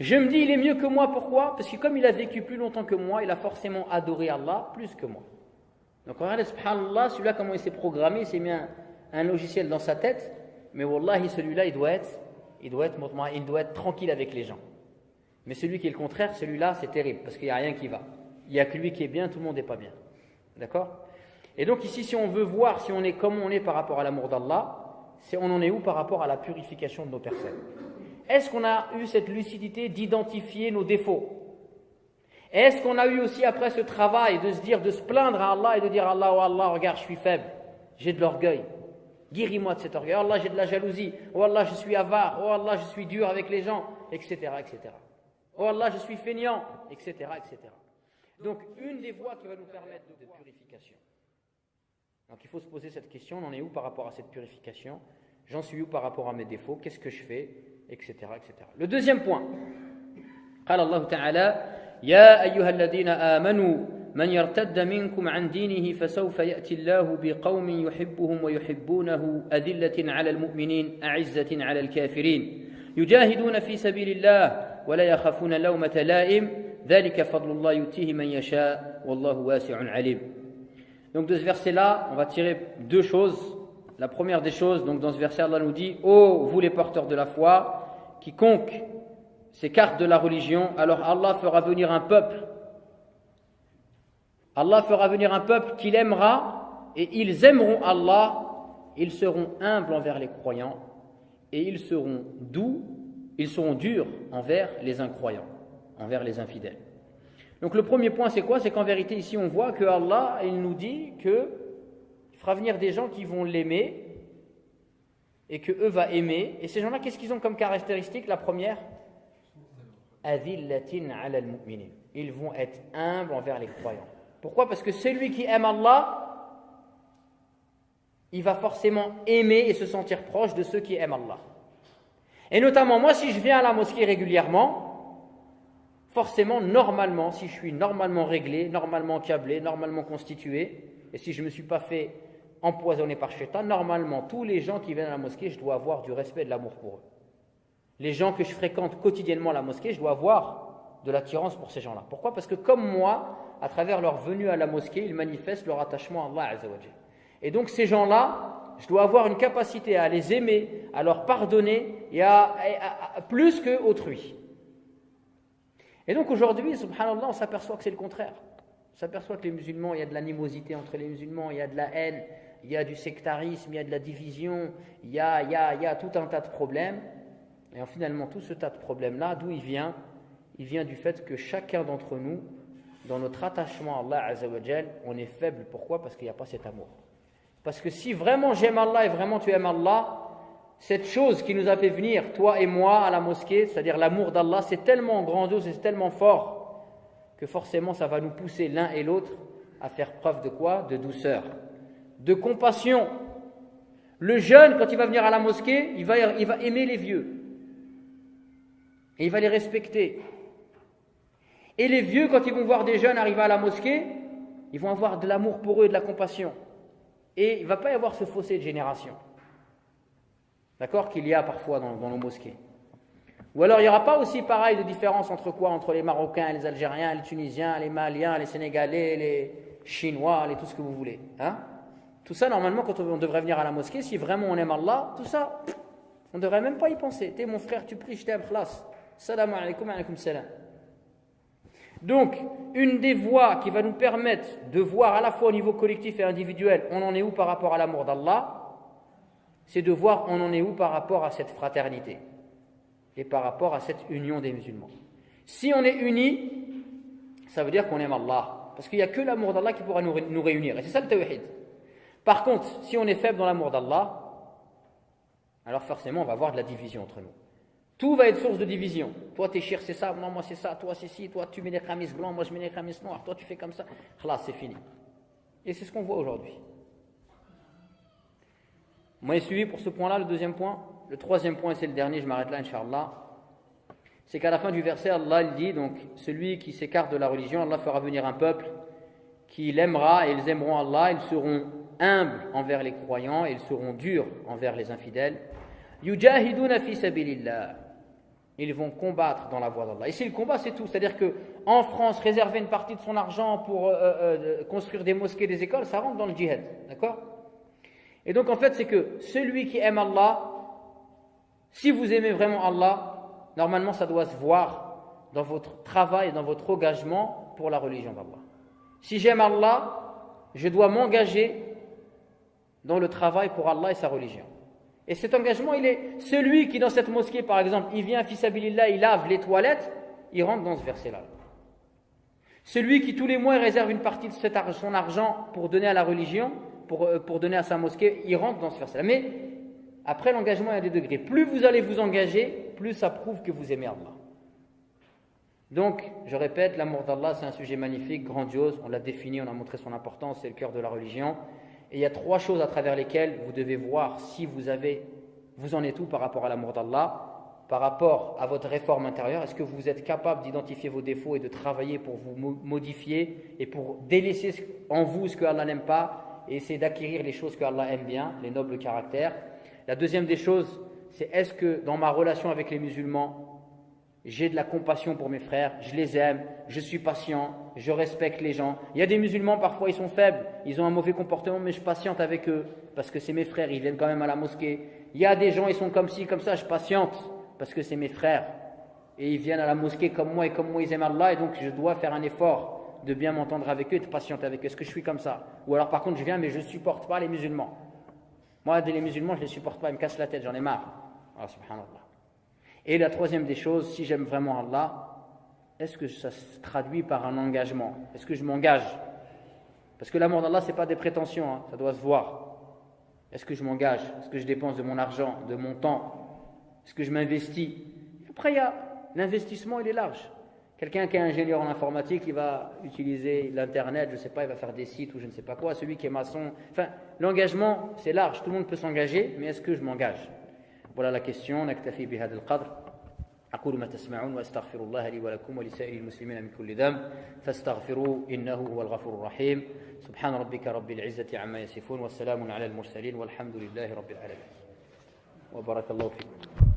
S1: je me dis, il est mieux que moi. Pourquoi? Parce que comme il a vécu plus longtemps que moi, il a forcément adoré Allah plus que moi. Donc regardez, subhanallah, celui-là, comment il s'est programmé, il s'est mis un logiciel dans sa tête, mais wallahi, celui-là, il doit être tranquille avec les gens. Mais celui qui est le contraire, celui-là, c'est terrible, parce qu'il n'y a rien qui va. Il n'y a que lui qui est bien, tout le monde n'est pas bien. D'accord? Et donc ici, si on veut voir si on est comme on est par rapport à l'amour d'Allah, on en est où par rapport à la purification de nos personnes? Est-ce qu'on a eu cette lucidité d'identifier nos défauts? Est-ce qu'on a eu aussi après ce travail de se dire, de se plaindre à Allah et de dire Allah, oh Allah, regarde, je suis faible, j'ai de l'orgueil, guéris-moi de cet orgueil, oh Allah, j'ai de la jalousie, oh Allah, je suis avare, oh Allah, je suis dur avec les gens, etc., etc. Oh Allah, je suis feignant, etc., etc. Donc, une des voies qui va nous permettre de purification. Donc, il faut se poser cette question, on en est où par rapport à cette purification? J'en suis où par rapport à mes défauts? Qu'est-ce que je fais? Etc., etc. Le deuxième point. قال الله تعالى يا أيها الذين آمنوا من يرتد منكم عن دينه فسوف يأتي الله بقوم يحبهم ويحبونه أذلة على المؤمنين أعزة على الكافرين يجاهدون في سبيل الله ولا يخافون لومة لائم ذلك فضل الله يؤتيه من يشاء والله واسع عليم. Donc de ce verset-là, on va tirer deux choses. La première des choses, donc dans ce verset, Allah nous dit « Ô vous les porteurs de la foi, quiconque s'écarte de la religion, alors Allah fera venir un peuple. Allah fera venir un peuple qu'il aimera et ils aimeront Allah, ils seront humbles envers les croyants et ils seront durs envers les incroyants, envers les infidèles. Donc le premier point c'est quoi? C'est qu'en vérité ici on voit que Allah il nous dit qu'il fera venir des gens qui vont l'aimer et que eux va aimer. Et ces gens-là, qu'est-ce qu'ils ont comme caractéristique? La première, adillatin ala al-mu'minin. Ils vont être humbles envers les croyants. Pourquoi? Parce que celui qui aime Allah, il va forcément aimer et se sentir proche de ceux qui aiment Allah. Et notamment, moi, si je viens à la mosquée régulièrement, forcément, normalement, si je suis normalement réglé, normalement câblé, normalement constitué, et si je ne me suis pas fait empoisonné par Shaitan, normalement, tous les gens qui viennent à la mosquée, je dois avoir du respect et de l'amour pour eux. Les gens que je fréquente quotidiennement à la mosquée, je dois avoir de l'attirance pour ces gens-là. Pourquoi? Parce que comme moi, à travers leur venue à la mosquée, ils manifestent leur attachement à Allah Azza wa Jalla. Et donc ces gens-là, je dois avoir une capacité à les aimer, à leur pardonner et à plus qu'autrui. Et donc aujourd'hui, subhanallah, on s'aperçoit que c'est le contraire. On s'aperçoit que les musulmans, il y a de l'animosité entre les musulmans, il y a de la haine, il y a du sectarisme, il y a de la division, il y a tout un tas de problèmes. Et finalement, tout ce tas de problèmes-là, d'où il vient? Il vient du fait que chacun d'entre nous, dans notre attachement à Allah Azza wa Jal, on est faible. Pourquoi? Parce qu'il n'y a pas cet amour. Parce que si vraiment j'aime Allah et vraiment tu aimes Allah, cette chose qui nous a fait venir, toi et moi, à la mosquée, c'est-à-dire l'amour d'Allah, c'est tellement grandiose et c'est tellement fort que forcément ça va nous pousser l'un et l'autre à faire preuve de quoi? De douceur, de compassion. Le jeune, quand il va venir à la mosquée, il va aimer les vieux. Et il va les respecter. Et les vieux, quand ils vont voir des jeunes arriver à la mosquée, ils vont avoir de l'amour pour eux et de la compassion. Et il ne va pas y avoir ce fossé de génération. D'accord? Qu'il y a parfois dans nos mosquées. Ou alors il n'y aura pas aussi pareil de différence entre quoi? Entre les Marocains, les Algériens, les Tunisiens, les Maliens, les Sénégalais, les Chinois, tout ce que vous voulez. Hein? Tout ça, normalement, quand on devrait venir à la mosquée, si vraiment on aime Allah, tout ça, on ne devrait même pas y penser. T'es mon frère, tu pries, je t'aime, khlas. Salam alaikum, alaikum salam. Donc, une des voies qui va nous permettre de voir à la fois au niveau collectif et individuel, on en est où par rapport à l'amour d'Allah, c'est de voir on en est où par rapport à cette fraternité et par rapport à cette union des musulmans. Si on est unis, ça veut dire qu'on aime Allah, parce qu'il n'y a que l'amour d'Allah qui pourra nous réunir, et c'est ça le tawhid. Par contre, si on est faible dans l'amour d'Allah, alors forcément on va avoir de la division entre nous. Tout va être source de division. Toi, t'es cher, c'est ça, non, moi c'est ça, toi c'est ci, toi tu mets des khamis blancs, moi je mets des khamis noirs, toi tu fais comme ça. Là, c'est fini. Et c'est ce qu'on voit aujourd'hui. Vous m'avez suivi pour ce point-là, le deuxième point. Le troisième point, et c'est le dernier, je m'arrête là, Inch'Allah. C'est qu'à la fin du verset, Allah il dit, donc, celui qui s'écarte de la religion, Allah fera venir un peuple qui l'aimera et ils aimeront Allah, ils seront humbles envers les croyants et ils seront durs envers les infidèles. Yujahiduna fi sabilillah. Ils vont combattre dans la voie d'Allah. Ici, le combat, c'est tout. C'est-à-dire qu'en France, réserver une partie de son argent pour construire des mosquées, des écoles, ça rentre dans le djihad. D'accord? Et donc, en fait, c'est que celui qui aime Allah, si vous aimez vraiment Allah, normalement, ça doit se voir dans votre travail, dans votre engagement pour la religion d'Allah. Si j'aime Allah, je dois m'engager dans le travail pour Allah et sa religion. Et cet engagement, il est celui qui dans cette mosquée, par exemple, il vient fi sabilillah, il lave les toilettes, il rentre dans ce verset-là. Celui qui tous les mois réserve une partie de son argent pour donner à la religion, pour donner à sa mosquée, il rentre dans ce verset-là. Mais après l'engagement, il y a des degrés. Plus vous allez vous engager, plus ça prouve que vous aimez Allah. Donc, je répète, l'amour d'Allah, c'est un sujet magnifique, grandiose. On l'a défini, on a montré son importance, c'est le cœur de la religion. Et il y a trois choses à travers lesquelles vous devez voir si vous en êtes où par rapport à l'amour d'Allah, par rapport à votre réforme intérieure. Est-ce que vous êtes capable d'identifier vos défauts et de travailler pour vous modifier et pour délaisser en vous ce que Allah n'aime pas et essayer d'acquérir les choses que Allah aime bien, les nobles caractères. La deuxième des choses, c'est est-ce que dans ma relation avec les musulmans, j'ai de la compassion pour mes frères, je les aime, je suis patient, je respecte les gens. Il y a des musulmans, parfois ils sont faibles, ils ont un mauvais comportement, mais je patiente avec eux, parce que c'est mes frères, ils viennent quand même à la mosquée. Il y a des gens, ils sont comme ci, comme ça, je patiente, parce que c'est mes frères. Et ils viennent à la mosquée comme moi, et comme moi ils aiment Allah, et donc je dois faire un effort de bien m'entendre avec eux et de patienter avec eux. Est-ce que je suis comme ça? Ou alors par contre je viens mais je ne supporte pas les musulmans. Moi, les musulmans, je ne les supporte pas, ils me cassent la tête, j'en ai marre. Ah, subhanallah. Et la troisième des choses, si j'aime vraiment Allah, est-ce que ça se traduit par un engagement? Est-ce que je m'engage? Parce que l'amour d'Allah, ce n'est pas des prétentions, ça doit se voir. Est-ce que je m'engage? Est-ce que je dépense de mon argent, de mon temps? Est-ce que je m'investis? Après, l'investissement, il est large. Quelqu'un qui est ingénieur en informatique, il va utiliser l'Internet, je ne sais pas, il va faire des sites ou je ne sais pas quoi. Celui qui est maçon, enfin, l'engagement, c'est large, tout le monde peut s'engager, mais est-ce que je m'engage? Voilà la question. نكتفي بهذا القدر. أقول ما تسمعون وأستغفر الله لي ولكم ولسائر المسلمين من كل ذنب فاستغفروه إنه هو الغفور الرحيم. سبحان ربك رب العزة عما يصفون والسلام على المرسلين والحمد لله رب العالمين. وبارك الله فيكم.